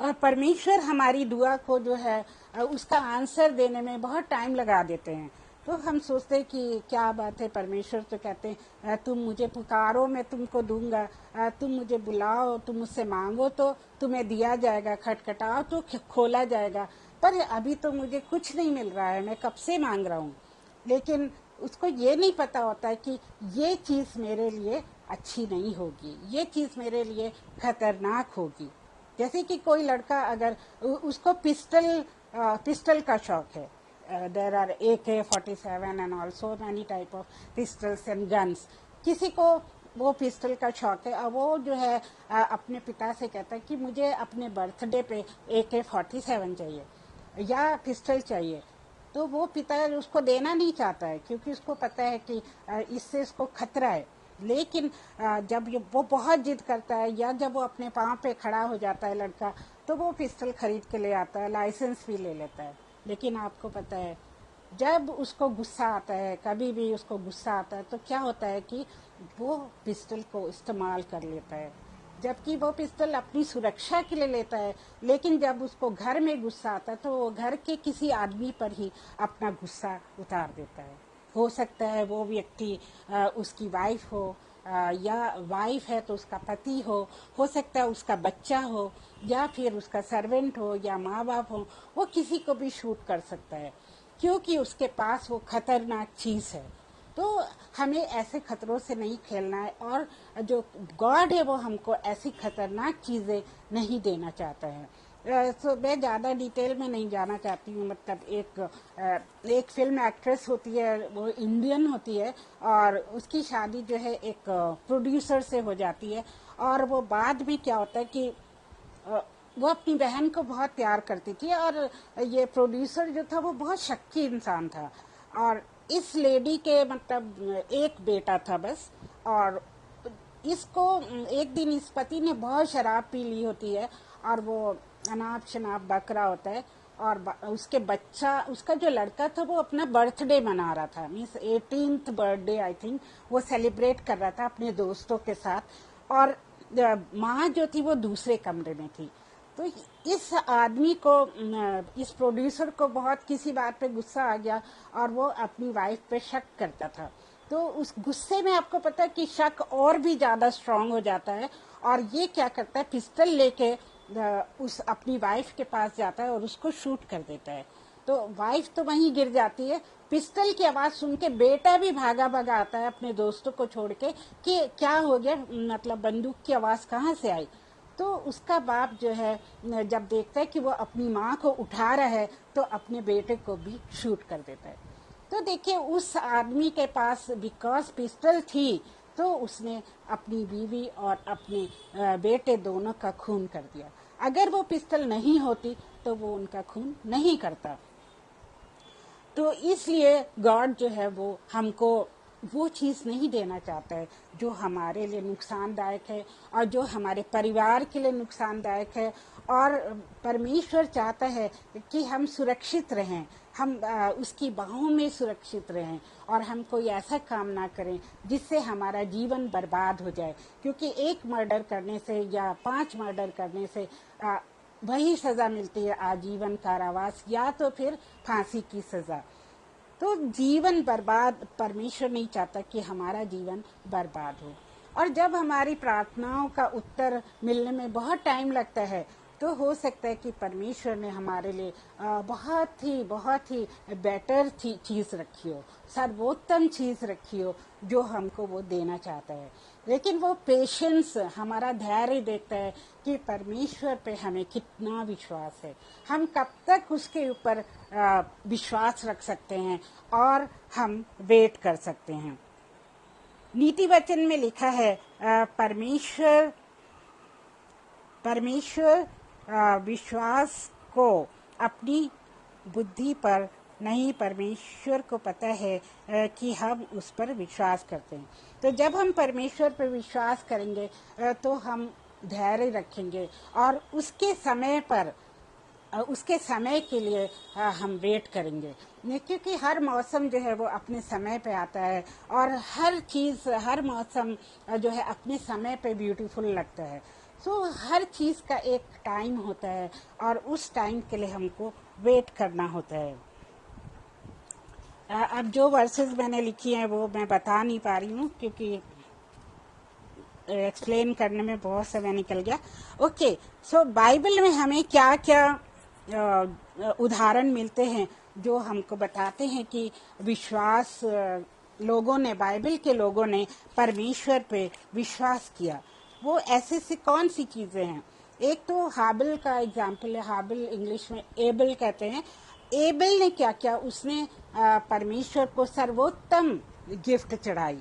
और परमेश्वर हमारी दुआ को जो है उसका आंसर देने में बहुत टाइम लगा देते हैं। तो हम सोचते हैं कि क्या बात है, परमेश्वर तो कहते हैं तुम मुझे पुकारो मैं तुमको दूंगा, तुम मुझे बुलाओ, तुम मुझसे मांगो तो तुम्हें दिया जाएगा, खटखटाओ तो खोला जाएगा। पर अभी तो मुझे कुछ नहीं मिल रहा है, मैं कब से मांग रहा हूँ। लेकिन उसको ये नहीं पता होता है कि ये चीज़ मेरे लिए अच्छी नहीं होगी, ये चीज़ मेरे लिए खतरनाक होगी। जैसे कि कोई लड़का अगर उसको पिस्टल का शौक है, there are AK-47 and also many type of pistols and guns. किसी को वो पिस्टल का शौक है और वो जो है अपने पिता से कहता है कि मुझे अपने बर्थडे पे AK-47 चाहिए या पिस्टल चाहिए, तो वो पिता उसको देना नहीं चाहता है क्योंकि उसको पता है कि इससे उसको खतरा है। लेकिन जब वो बहुत जिद करता है या जब वो अपने पाँव पे खड़ा हो जाता है लड़का, तो वो पिस्टल खरीद के ले आता है, लाइसेंस भी ले लेता है। लेकिन आपको पता है जब उसको गुस्सा आता है, कभी भी उसको गुस्सा आता है, तो क्या होता है कि वो पिस्टल को इस्तेमाल कर लेता है, जबकि वो पिस्टल अपनी सुरक्षा के लिए लेता है। लेकिन जब उसको घर में गुस्सा आता है तो वो घर के किसी आदमी पर ही अपना गुस्सा उतार देता है। हो सकता है वो व्यक्ति उसकी वाइफ हो, या वाइफ है तो उसका पति हो सकता है उसका बच्चा हो, या फिर उसका सर्वेंट हो, या माँ बाप हो। वो किसी को भी शूट कर सकता है क्योंकि उसके पास वो खतरनाक चीज़ है। तो हमें ऐसे खतरों से नहीं खेलना है, और जो गॉड है वो हमको ऐसी खतरनाक चीज़ें नहीं देना चाहता है। तो मैं ज़्यादा डिटेल में नहीं जाना चाहती हूँ। मतलब एक फिल्म एक्ट्रेस होती है, वो इंडियन होती है, और उसकी शादी जो है एक प्रोड्यूसर से हो जाती है, और वो बाद में क्या होता है कि वो अपनी बहन को बहुत प्यार करती थी, और ये प्रोड्यूसर जो था वो बहुत शक्की इंसान था, और इस लेडी के मतलब एक बेटा था बस। और इसको एक दिन इस पति ने बहुत शराब पी ली होती है, और वो अनाप शनाप बकरा होता है, और उसके बच्चा, उसका जो लड़का था वो अपना बर्थडे मना रहा था, means 18th birthday I think, वो सेलिब्रेट कर रहा था अपने दोस्तों के साथ, और माँ जो थी वो दूसरे कमरे में थी। तो इस आदमी को, इस प्रोड्यूसर को बहुत किसी बात पे गुस्सा आ गया, और वो अपनी वाइफ पे शक करता था। तो उस गुस्से में आपको पता है कि शक और भी ज़्यादा स्ट्रांग हो जाता है, और ये क्या करता है, पिस्टल लेके उस अपनी वाइफ के पास जाता है और उसको शूट कर देता है। तो वाइफ तो वहीं गिर जाती है। पिस्टल की आवाज़ सुन के बेटा भी भागा भागा आता है अपने दोस्तों को छोड़ के कि क्या हो गया, मतलब बंदूक की आवाज़ कहाँ से आई। तो उसका बाप जो है जब देखता है कि वो अपनी माँ को उठा रहा है, तो अपने बेटे को भी शूट कर देता है। तो देखिए उस आदमी के पास बिकॉज पिस्टल थी, तो उसने अपनी बीवी और अपने बेटे दोनों का खून कर दिया। अगर वो पिस्टल नहीं होती तो वो उनका खून नहीं करता। तो इसलिए गॉड जो है वो हमको वो चीज़ नहीं देना चाहता है जो हमारे लिए नुकसानदायक है और जो हमारे परिवार के लिए नुकसानदायक है। और परमेश्वर चाहता है कि हम सुरक्षित रहें, हम उसकी बाहों में सुरक्षित रहें, और हम कोई ऐसा काम ना करें जिससे हमारा जीवन बर्बाद हो जाए। क्योंकि एक मर्डर करने से या 5 मर्डर करने से वही सज़ा मिलती है, आजीवन कारावास या तो फिर फांसी की सज़ा। तो जीवन बर्बाद, परमेश्वर नहीं चाहता कि हमारा जीवन बर्बाद हो। और जब हमारी प्रार्थनाओं का उत्तर मिलने में बहुत टाइम लगता है, तो हो सकता है कि परमेश्वर ने हमारे लिए बहुत ही बेटर चीज़ रखी हो, सर्वोत्तम चीज़ रखी हो जो हमको वो देना चाहता है। लेकिन वो पेशेंस, हमारा धैर्य देखता है कि परमेश्वर पे हमें कितना विश्वास है, हम कब तक उसके ऊपर विश्वास रख सकते हैं और हम वेट कर सकते हैं। नीति वचन में लिखा है परमेश्वर विश्वास को अपनी बुद्धि पर नहीं, परमेश्वर को पता है कि हम उस पर विश्वास करते हैं। तो जब हम परमेश्वर पर विश्वास करेंगे तो हम धैर्य रखेंगे और उसके समय के लिए हम वेट करेंगे। क्योंकि हर मौसम जो है वो अपने समय पे आता है, और हर चीज़, हर मौसम जो है अपने समय पे ब्यूटीफुल लगता है। सो हर चीज़ का एक टाइम होता है, और उस टाइम के लिए हमको वेट करना होता है। अब जो वर्सेस मैंने लिखी हैं वो मैं बता नहीं पा रही हूँ क्योंकि एक्सप्लेन करने में बहुत समय निकल गया। ओके, सो बाइबल में हमें क्या क्या उदाहरण मिलते हैं जो हमको बताते हैं कि विश्वास लोगों ने, बाइबल के लोगों ने परमेश्वर पे विश्वास किया। वो ऐसे से कौन सी चीजें हैं? एक तो हाबिल का एग्जाम्पल है। हाबिल इंग्लिश में एबल कहते हैं। एबल ने क्या किया? उसने परमेश्वर को सर्वोत्तम गिफ्ट चढ़ाई।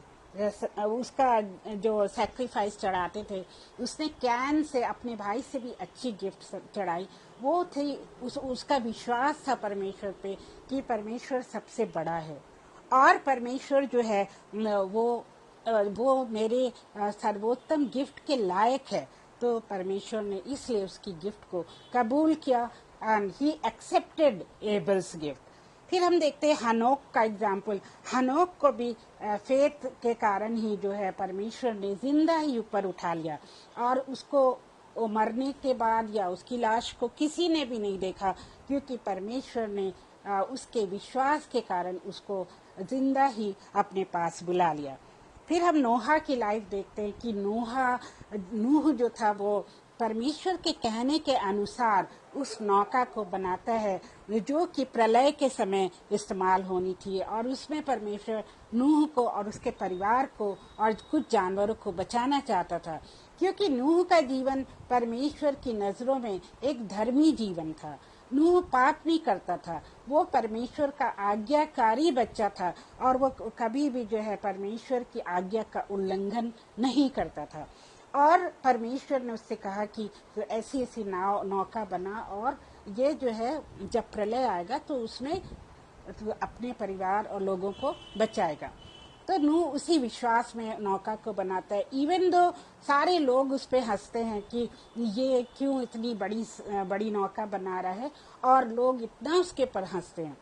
उसका जो सैक्रिफाइस चढ़ाते थे, उसने कैन से अपने भाई से भी अच्छी गिफ्ट चढ़ाई। वो थी उसका विश्वास था परमेश्वर पे कि परमेश्वर सबसे बड़ा है और परमेश्वर जो है वो मेरे सर्वोत्तम गिफ्ट के लायक है। तो परमेश्वर ने इसलिए उसकी गिफ्ट को कबूल किया एंड ही एक्सेप्टेड एबल्स गिफ्ट। फिर हम देखते हैं हनोक का एग्जाम्पल। हनोक को भी फेथ के कारण ही जो है परमेश्वर ने जिंदा ही ऊपर उठा लिया और उसको वो मरने के बाद या उसकी लाश को किसी ने भी नहीं देखा, क्योंकि परमेश्वर ने उसके विश्वास के कारण उसको जिंदा ही अपने पास बुला लिया। फिर हम नोहा की लाइफ देखते हैं कि नूह जो था वो परमेश्वर के कहने के अनुसार उस नौका को बनाता है जो कि प्रलय के समय इस्तेमाल होनी थी, और उसमें परमेश्वर नूह को और उसके परिवार को और कुछ जानवरों को बचाना चाहता था, क्योंकि नूह का जीवन परमेश्वर की नजरों में एक धर्मी जीवन था। नूह पाप नहीं करता था, वो परमेश्वर का आज्ञाकारी बच्चा था और वो कभी भी जो है परमेश्वर की आज्ञा का उल्लंघन नहीं करता था। और परमेश्वर ने उससे कहा कि ऐसी ऐसी नौका बना और ये जो है जब प्रलय आएगा तो उसमें अपने परिवार और लोगों को बचाएगा। तो नूह उसी विश्वास में नौका को बनाता है, इवन दो सारे लोग उस पे हंसते हैं कि ये क्यों इतनी बड़ी नौका बना रहा है, और लोग इतना उसके पर हंसते हैं।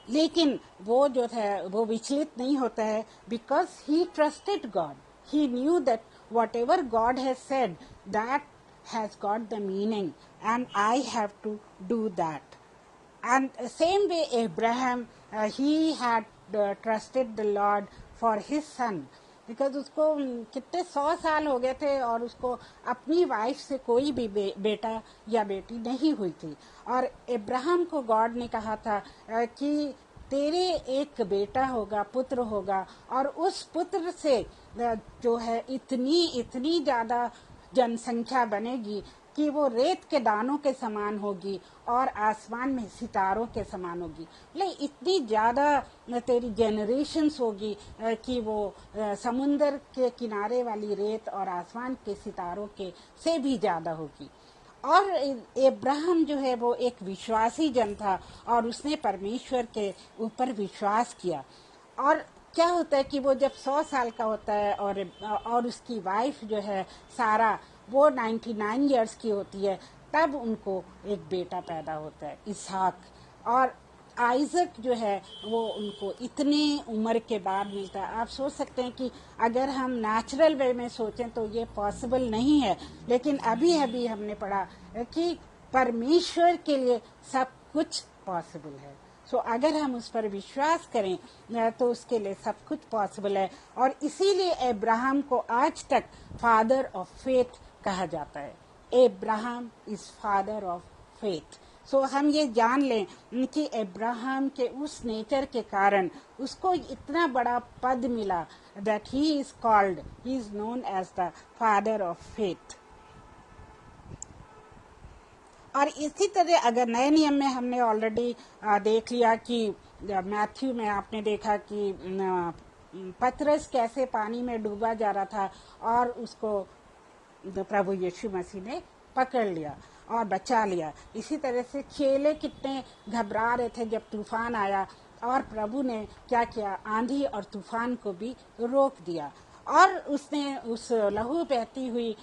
लेकिन वो जो है वो विचलित नहीं होता है, because he trusted God. He knew that whatever God has said, that has got the meaning and I have to do that. And same way Abraham, he had trusted the Lord for his son, because उसको कितने 100 साल हो गए थे और उसको अपनी wife से कोई भी बेटा या बेटी नहीं हुई थी, और अब्राहम को गॉड ने कहा था कि तेरे एक बेटा होगा, पुत्र होगा, और उस पुत्र से जो है इतनी ज्यादा जनसंख्या बनेगी कि वो रेत के दानों के समान होगी और आसमान में सितारों के समान होगी। लेकिन इतनी ज्यादा तेरी जनरेशन्स होगी कि वो समुंदर के किनारे वाली रेत और आसमान के सितारों के से भी ज्यादा होगी। और अब्राहम जो है वो एक विश्वासी जन था और उसने परमेश्वर के ऊपर विश्वास किया। और क्या होता है कि वो जब 100 साल का होता है और उसकी वाइफ जो है सारा वो 99 इयर्स की होती है, तब उनको एक बेटा पैदा होता है, इसहाक। और आइजक जो है वो उनको इतने उम्र के बाद मिलता है। आप सोच सकते हैं कि अगर हम नेचुरल वे में सोचें तो ये पॉसिबल नहीं है, लेकिन अभी अभी हमने पढ़ा कि परमेश्वर के लिए सब कुछ पॉसिबल है। सो अगर हम उस पर विश्वास करें तो उसके लिए सब कुछ पॉसिबल है, और इसीलिए अब्राहम को आज तक फादर ऑफ फेथ कहा जाता है। Abraham is father of faith. So हम ये जान लें कि अब्राहम के उस नेचर के कारण उसको इतना बड़ा पद मिला, that he is called, he is known as the father of faith. और इसी तरह अगर नए नियम में हमने ऑलरेडी देख लिया कि मैथ्यू में आपने देखा कि पतरस कैसे पानी में डूबा जा रहा था और उसको प्रभु यीशु मसीह ने पकड़ लिया और बचा लिया। इसी तरह से चेले कितने घबरा रहे थे जब तूफान आया, और प्रभु ने क्या किया, आंधी और तूफान को भी रोक दिया। और उसने उस लहू बहती हुई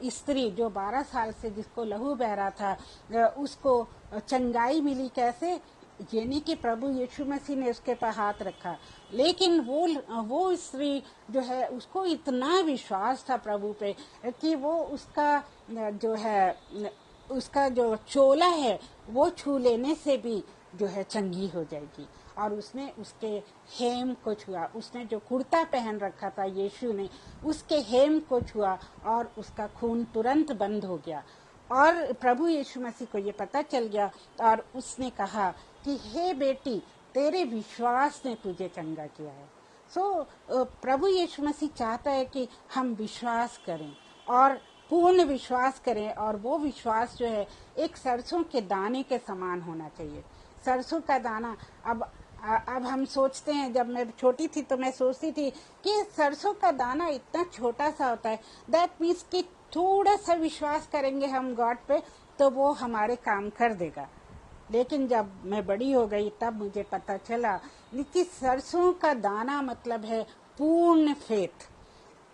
स्त्री जो 12 साल से जिसको लहू बह रहा था, उसको चंगाई मिली। कैसे? यानी कि प्रभु यीशु मसीह ने उसके पर हाथ रखा। लेकिन वो स्त्री जो है उसको इतना विश्वास था प्रभु पे कि वो उसका जो चोला है वो छू लेने से भी जो है चंगी हो जाएगी। और उसने उसके हेम को छुआ, उसने जो कुर्ता पहन रखा था यीशु ने, उसके हेम को छुआ और उसका खून तुरंत बंद हो गया। और प्रभु यीशु मसीह को ये पता चल गया और उसने कहा कि हे बेटी, तेरे विश्वास ने तुझे चंगा किया है। प्रभु यीशु मसीह चाहता है कि हम विश्वास करें और पूर्ण विश्वास करें, और वो विश्वास जो है एक सरसों के दाने के समान होना चाहिए। सरसों का दाना, अब हम सोचते हैं, जब मैं छोटी थी तो मैं सोचती थी कि सरसों का दाना इतना छोटा सा होता है, दैट मीन्स कि थोड़ा सा विश्वास करेंगे हम गॉड पे तो वो हमारे काम कर देगा। लेकिन जब मैं बड़ी हो गई तब मुझे पता चला कि सरसों का दाना मतलब है पूर्ण फेथ।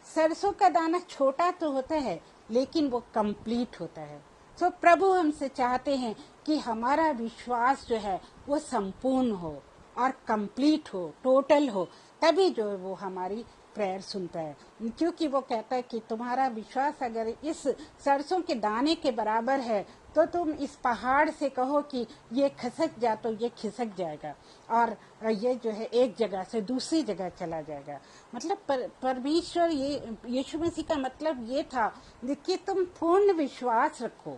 सरसों का दाना छोटा तो होता है लेकिन वो कंप्लीट होता है। प्रभु हमसे चाहते हैं कि हमारा विश्वास जो है वो संपूर्ण हो और कंप्लीट हो, टोटल हो, तभी जो है वो हमारी प्रेयर सुनता है। क्योंकि वो कहता है कि तुम्हारा विश्वास अगर इस सरसों के दाने के बराबर है तो तुम इस पहाड़ से कहो कि ये खिसक जा तो ये खिसक जाएगा और ये जो है एक जगह से दूसरी जगह चला जाएगा। मतलब परमेश्वर, ये यीशु मसीह का मतलब ये था कि तुम पूर्ण विश्वास रखो।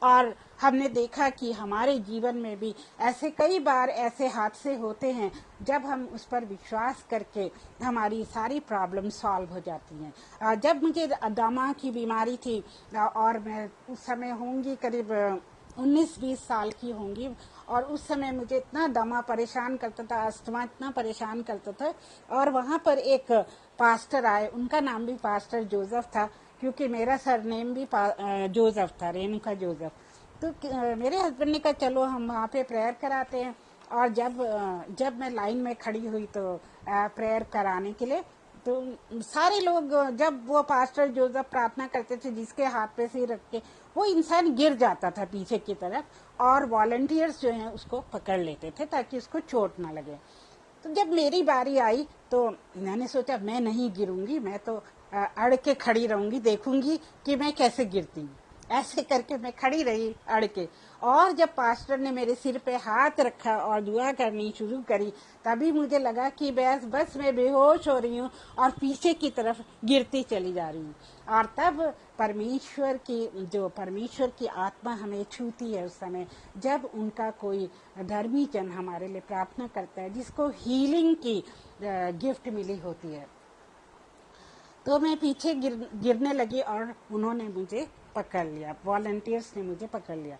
और हमने देखा कि हमारे जीवन में भी ऐसे कई बार ऐसे हादसे होते हैं जब हम उस पर विश्वास करके हमारी सारी प्रॉब्लम सॉल्व हो जाती हैं। जब मुझे दमा की बीमारी थी और मैं उस समय होंगी करीब 19-20 साल की होंगी, और उस समय मुझे इतना दमा परेशान करता था, अस्थमा इतना परेशान करता था, और वहाँ पर एक पास्टर आए, उनका नाम भी पास्टर जोसेफ था, क्योंकि मेरा सरनेम भी जोसेफ था, रेणुका जोसेफ। तो मेरे हस्बैंड ने कहा चलो हम वहाँ पे प्रेयर कराते हैं। और जब मैं लाइन में खड़ी हुई तो प्रेयर कराने के लिए, तो सारे लोग, जब वो पास्टर जोसेफ प्रार्थना करते थे जिसके हाथ पे सिर रख के, वो इंसान गिर जाता था पीछे की तरफ और वॉलंटियर्स जो हैं उसको पकड़ लेते थे ताकि उसको चोट ना लगे। तो जब मेरी बारी आई तो मैंने सोचा मैं नहीं गिरूंगी, मैं तो अड़ के खड़ी रहूंगी, देखूंगी कि मैं कैसे गिरती हूँ। ऐसे करके मैं खड़ी रही अड़ के, और जब पास्टर ने मेरे सिर पे हाथ रखा और दुआ करनी शुरू करी तभी मुझे लगा कि बस मैं बेहोश हो रही हूँ और पीछे की तरफ गिरती चली जा रही हूँ। और तब परमेश्वर की आत्मा हमें छूती है उस समय, जब उनका कोई धर्मी जन हमारे लिए प्रार्थना करता है जिसको हीलिंग की गिफ्ट मिली होती है। तो मैं पीछे गिरने लगी और उन्होंने मुझे पकड़ लिया, वॉलंटियर्स ने मुझे पकड़ लिया।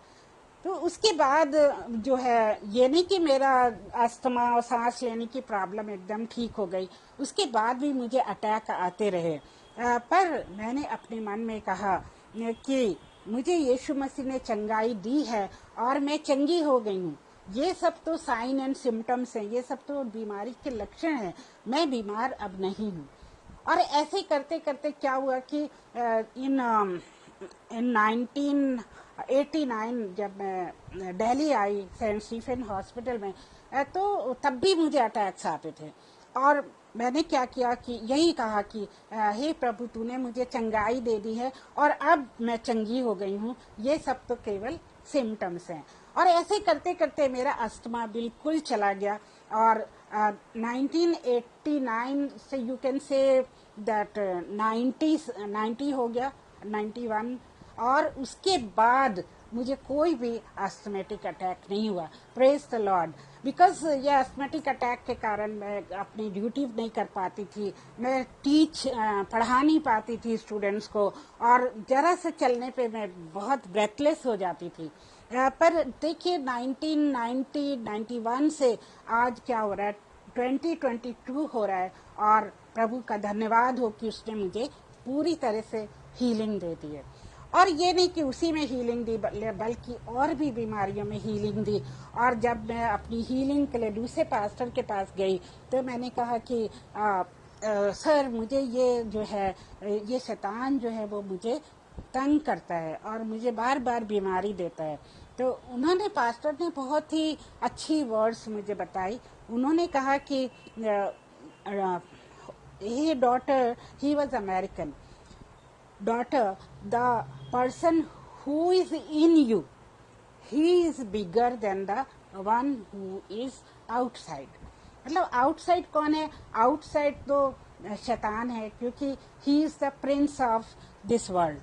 तो उसके बाद जो है ये नहीं कि मेरा अस्थमा और सांस लेने की प्रॉब्लम एकदम ठीक हो गई, उसके बाद भी मुझे अटैक आते रहे। पर मैंने अपने मन में कहा कि मुझे यीशु मसीह ने चंगाई दी है और मैं चंगी हो गई हूँ। ये सब तो साइन एंड सिम्टम्स हैं, ये सब तो बीमारी के लक्षण हैं, मैं बीमार अब नहीं हूँ। और ऐसे करते करते क्या हुआ कि इन 1989 जब मैं दिल्ली आई सेंट स्टीफन हॉस्पिटल में, तो तब भी मुझे अटैक्स आते थे। और मैंने क्या किया कि यही कहा कि हे प्रभु, तूने मुझे चंगाई दे दी है और अब मैं चंगी हो गई हूँ, ये सब तो केवल सिम्टम्स हैं। और ऐसे करते करते मेरा अस्थमा बिल्कुल चला गया। और 1989 से यू कैन से दैट 90 हो गया, 91। और उसके बाद मुझे कोई भी एस्थमेटिक अटैक नहीं हुआ, प्रेज द लॉर्ड। बिकॉज ये एस्थमेटिक अटैक के कारण मैं अपनी ड्यूटी नहीं कर पाती थी, मैं पढ़ा नहीं पाती थी स्टूडेंट्स को, और जरा से चलने पे मैं बहुत ब्रेथलेस हो जाती थी। पर देखिए 1991 से आज क्या हो रहा है, 2022 हो रहा है, और प्रभु का धन्यवाद हो कि उसने मुझे पूरी तरह से हीलिंग दे दी है। और ये नहीं कि उसी में हीलिंग दी, बल्कि और भी बीमारियों में हीलिंग दी। और जब मैं अपनी हीलिंग के लिए दूसरे पास्टर के पास गई तो मैंने कहा कि सर, मुझे ये जो है, ये शैतान जो है वो मुझे तंग करता है और मुझे बार बार बीमारी देता है। तो उन्होंने, पास्टर ने बहुत ही अच्छी वर्ड्स मुझे बताई। उन्होंने कहा कि hey daughter, he was American, daughter, the person who is in you, he is bigger than the one who is outside. मतलब आउटसाइड कौन है? आउटसाइड तो शैतान है, क्योंकि he is the Prince of this world.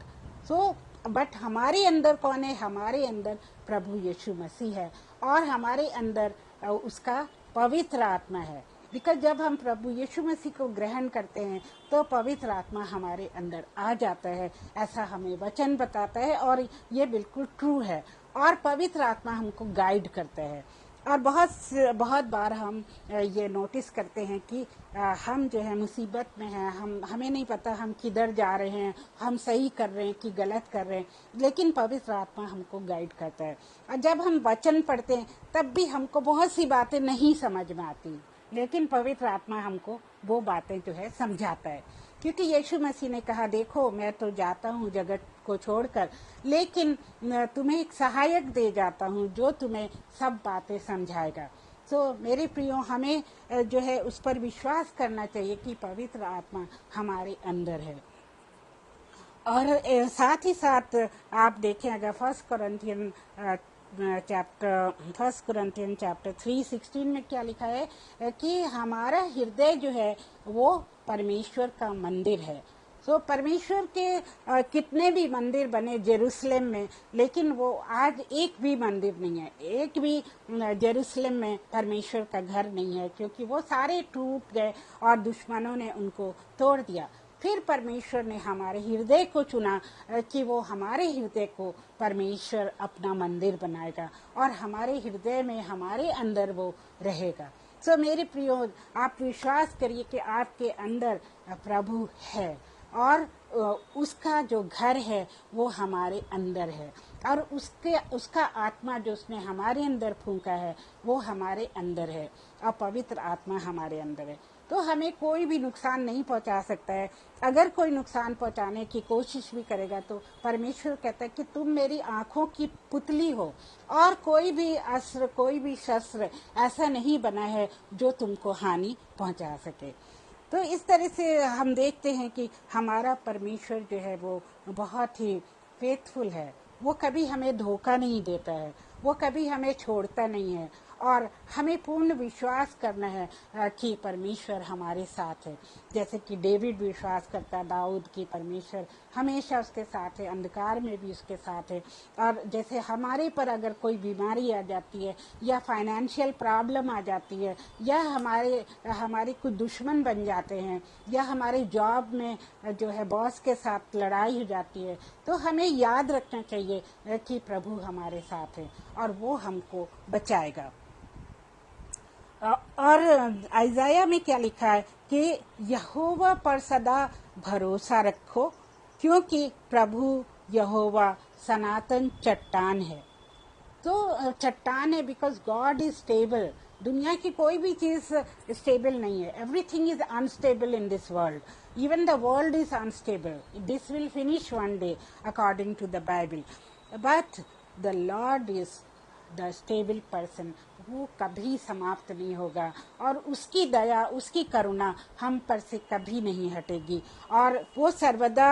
So but हमारे अंदर कौन है? हमारे अंदर प्रभु यीशु मसीह है और हमारे अंदर उसका पवित्र आत्मा है। बिकॉज जब हम प्रभु यीशु मसीह को ग्रहण करते हैं तो पवित्र आत्मा हमारे अंदर आ जाता है, ऐसा हमें वचन बताता है और ये बिल्कुल ट्रू है। और पवित्र आत्मा हमको गाइड करता है। और बहुत बार हम ये नोटिस करते हैं कि हम जो है मुसीबत में हैं, हमें नहीं पता हम किधर जा रहे हैं, हम सही कर रहे हैं कि गलत कर रहे हैं, लेकिन पवित्र आत्मा हमको गाइड करता है। और जब हम वचन पढ़ते हैं तब भी हमको बहुत सी बातें नहीं समझ में आती, लेकिन पवित्र आत्मा हमको वो बातें जो है समझाता है। क्योंकि यीशु मसीह ने कहा, देखो मैं तो जाता हूँ जगत को छोड़कर, लेकिन तुम्हें एक सहायक दे जाता हूँ जो तुम्हें सब बातें समझाएगा। तो मेरे प्रियो, हमें जो है उस पर विश्वास करना चाहिए कि पवित्र आत्मा हमारे अंदर है। और साथ ही साथ आप देखें, अगर फर्स्ट कुरिन्थियन चैप्टर 3:16 में क्या लिखा है कि हमारा हृदय जो है वो परमेश्वर का मंदिर है। तो परमेश्वर के कितने भी मंदिर बने जेरूसलम में, लेकिन वो आज एक भी मंदिर नहीं है, एक भी जेरूसलम में परमेश्वर का घर नहीं है, क्योंकि वो सारे टूट गए और दुश्मनों ने उनको तोड़ दिया। फिर परमेश्वर ने हमारे हृदय को चुना कि वो हमारे हृदय को परमेश्वर अपना मंदिर बनाएगा और हमारे हृदय में, हमारे अंदर वो रहेगा। तो मेरे प्रियो, आप विश्वास करिए कि आपके अंदर प्रभु है और उसका जो घर है वो हमारे अंदर है, और उसका आत्मा जो उसने हमारे अंदर फूंका है वो हमारे अंदर है, और पवित्र आत्मा हमारे अंदर है। तो हमें कोई भी नुकसान नहीं पहुंचा सकता है। अगर कोई नुकसान पहुंचाने की कोशिश भी करेगा तो परमेश्वर कहता है कि तुम मेरी आंखों की पुतली हो, और कोई भी अस्त्र, कोई भी शस्त्र ऐसा नहीं बना है जो तुमको हानि पहुंचा सके। तो इस तरह से हम देखते हैं कि हमारा परमेश्वर जो है वो बहुत ही फेथफुल है। वो कभी हमें धोखा नहीं देता है, वो कभी हमें छोड़ता नहीं है, और हमें पूर्ण विश्वास करना है कि परमेश्वर हमारे साथ है। जैसे कि डेविड विश्वास करता दाऊद की परमेश्वर हमेशा उसके साथ है, अंधकार में भी उसके साथ है। और जैसे हमारे पर अगर कोई बीमारी आ जाती है या फाइनेंशियल प्रॉब्लम आ जाती है, या हमारे कुछ दुश्मन बन जाते हैं, या हमारे जॉब में जो है बॉस के साथ लड़ाई हो जाती है, तो हमें याद रखना चाहिए कि प्रभु हमारे साथ है और वो हमको बचाएगा। और आइजाया में क्या लिखा है कि यहोवा पर सदा भरोसा रखो, क्योंकि प्रभु यहोवा सनातन चट्टान है। तो चट्टान है बिकॉज गॉड इज स्टेबल। दुनिया की कोई भी चीज स्टेबल नहीं है। Everything is unstable in this world, even the world is unstable. This will finish one day according to the Bible, but the Lord is the stable person. वो कभी समाप्त नहीं होगा, और उसकी दया, उसकी करुणा हम पर से कभी नहीं हटेगी, और वो सर्वदा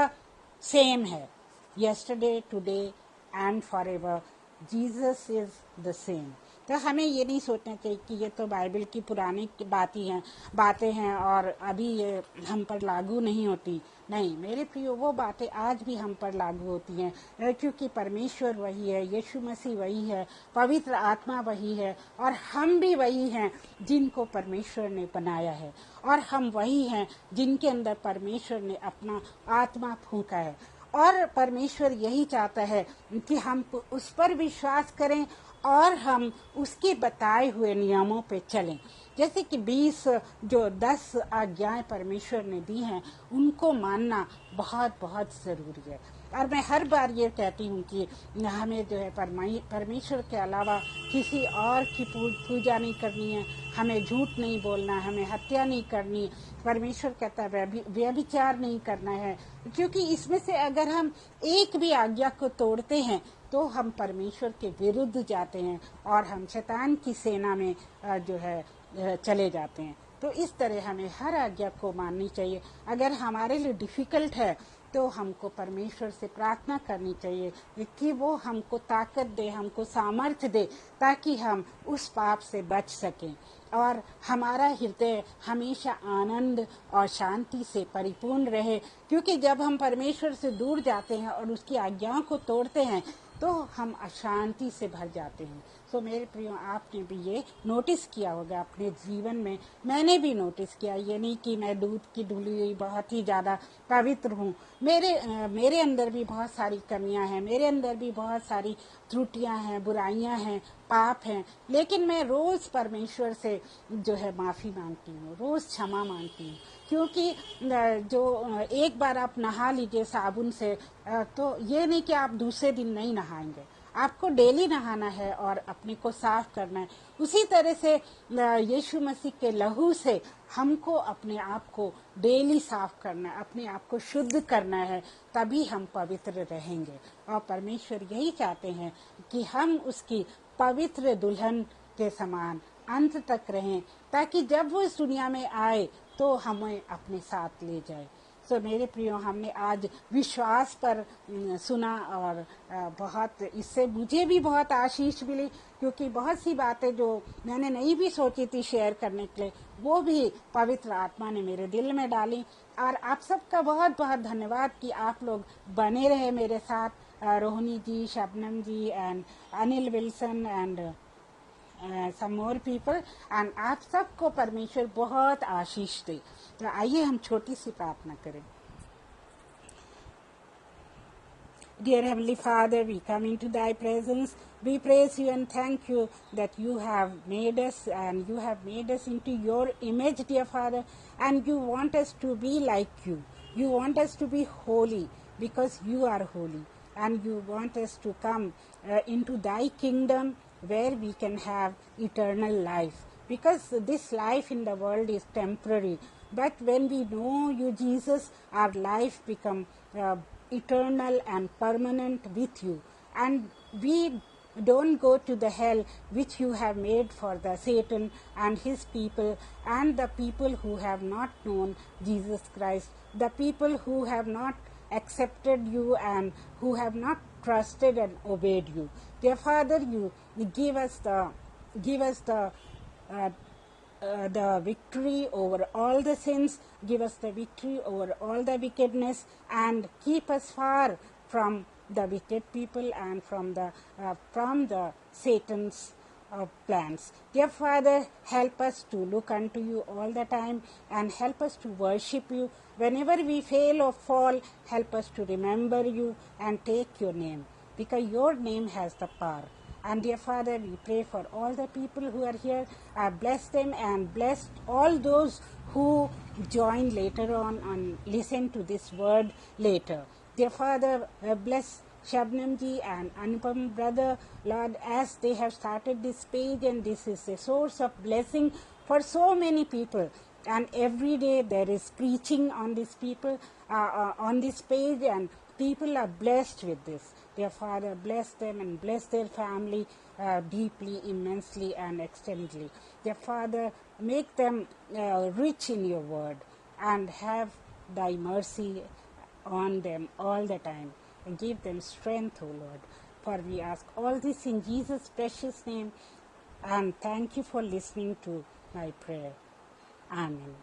सेम है, yesterday, today and forever. Jesus is the same. तो हमें ये नहीं सोचना चाहिए कि ये तो बाइबल की पुरानी बातें हैं और अभी ये हम पर लागू नहीं होती। नहीं मेरे प्रियो, वो बातें आज भी हम पर लागू होती हैं, क्योंकि परमेश्वर वही है, यीशु मसीह वही है, पवित्र आत्मा वही है, और हम भी वही हैं जिनको परमेश्वर ने बनाया है, और हम वही हैं जिनके अंदर परमेश्वर ने अपना आत्मा फूंका है। और परमेश्वर यही चाहता है कि हम उस पर विश्वास करें और हम उसके बताए हुए नियमों पे चलें। जैसे कि 10 आज्ञाएं परमेश्वर ने दी हैं, उनको मानना बहुत बहुत जरूरी है। और मैं हर बार ये कहती हूँ कि हमें जो है परमेश्वर के अलावा किसी और की पूजा नहीं करनी है, हमें झूठ नहीं बोलना, हमें हत्या नहीं करनी। परमेश्वर कहता है व्यभिचार नहीं करना है, क्योंकि इसमें से अगर हम एक भी आज्ञा को तोड़ते हैं तो हम परमेश्वर के विरुद्ध जाते हैं और हम शैतान की सेना में जो है चले जाते हैं। तो इस तरह हमें हर आज्ञा को माननी चाहिए। अगर हमारे लिए डिफिकल्ट है तो हमको परमेश्वर से प्रार्थना करनी चाहिए कि वो हमको ताकत दे, हमको सामर्थ्य दे, ताकि हम उस पाप से बच सकें और हमारा हृदय हमेशा आनंद और शांति से परिपूर्ण रहे। क्योंकि जब हम परमेश्वर से दूर जाते हैं और उसकी आज्ञाओं को तोड़ते हैं तो हम अशांति से भर जाते हैं। सो मेरे प्रियो, आपने भी ये नोटिस किया होगा अपने जीवन में, मैंने भी नोटिस किया। ये नहीं कि मैं दूध की धुली हुई बहुत ही ज़्यादा पवित्र हूँ, मेरे अंदर भी बहुत सारी कमियां हैं, मेरे अंदर भी बहुत सारी त्रुटियां हैं, बुराइयां हैं, पाप हैं, लेकिन मैं रोज़ परमेश्वर से जो है माफ़ी मांगती हूँ, रोज़ क्षमा मांगती हूँ। क्योंकि जो एक बार आप नहा लीजिए साबुन से, तो ये नहीं कि आप दूसरे दिन नहीं नहाएंगे, आपको डेली नहाना है और अपने को साफ करना है। उसी तरह से यीशु मसीह के लहू से हमको अपने आप को डेली साफ करना है, अपने आप को शुद्ध करना है, तभी हम पवित्र रहेंगे। और परमेश्वर यही चाहते हैं कि हम उसकी पवित्र दुल्हन के समान अंत तक रहें, ताकि जब वो इस दुनिया में आए तो हमें अपने साथ ले जाए। सो मेरे प्रियो, हमने आज विश्वास पर सुना और बहुत इससे मुझे भी बहुत आशीष मिली, क्योंकि बहुत सी बातें जो मैंने नहीं भी सोची थी शेयर करने के लिए, वो भी पवित्र आत्मा ने मेरे दिल में डाली। और आप सबका बहुत बहुत धन्यवाद कि आप लोग बने रहे मेरे साथ, Rohini ji, Shabnam ji and Anil Wilson and some more people, and आप सबको परमेश्वर बहुत आशीष दे। तो आइए हम छोटी सी प्रार्थना करें। Dear Heavenly Father, we come into Thy presence. We praise You and thank You that You have made us, and You have made us into Your image, dear Father, and You want us to be like You. You want us to be holy because You are holy, and You want us to come into Thy kingdom where we can have eternal life, because this life in the world is temporary, but when we know You, Jesus, our life become eternal and permanent with You, and we don't go to the hell which You have made for the Satan and his people, and the people who have not known Jesus Christ, the people who have not accepted You and who have not trusted and obeyed You. Dear Father, You give us the victory over all the sins, give us the victory over all the wickedness, and keep us far from the wicked people and from the Satan's plans. Dear Father, help us to look unto You all the time, and help us to worship You. Whenever we fail or fall, help us to remember You and take Your name, because Your name has the power. And dear Father, we pray for all the people who are here. Bless them and bless all those who join later on and listen to this word later. Dear Father, bless Shabnam ji and Anupam brother, Lord, as they have started this page, and this is a source of blessing for so many people. And every day there is preaching on this on this page, and people are blessed with this. Dear Father, bless them and bless their family deeply, immensely, and extensively. Dear Father, make them rich in Your word, and have Thy mercy on them all the time, and give them strength, O Lord. For we ask all this in Jesus' precious name, and thank You for listening to my prayer. Amen.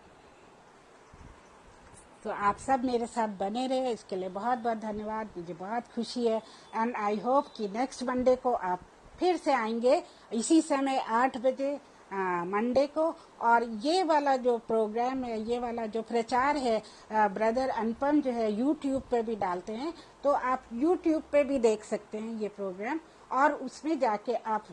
तो आप सब मेरे साथ बने रहे, इसके लिए बहुत बहुत धन्यवाद, मुझे बहुत खुशी है। एंड आई होप कि नेक्स्ट मंडे को आप फिर से आएंगे इसी समय 8 बजे मंडे को। और ये वाला जो प्रोग्राम है, ये वाला जो प्रचार है, ब्रदर अनुपम जो है यूट्यूब पे भी डालते हैं, तो आप यूट्यूब पे भी देख सकते हैं ये प्रोग्राम, और उसमें जाके आप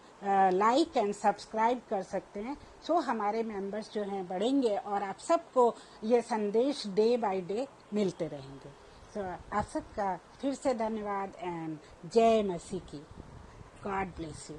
लाइक एंड सब्सक्राइब कर सकते हैं। सो हमारे मेंबर्स जो हैं बढ़ेंगे, और आप सबको ये संदेश डे बाय डे मिलते रहेंगे। सो आप सबका फिर से धन्यवाद, एंड जय मसीह की। God bless you.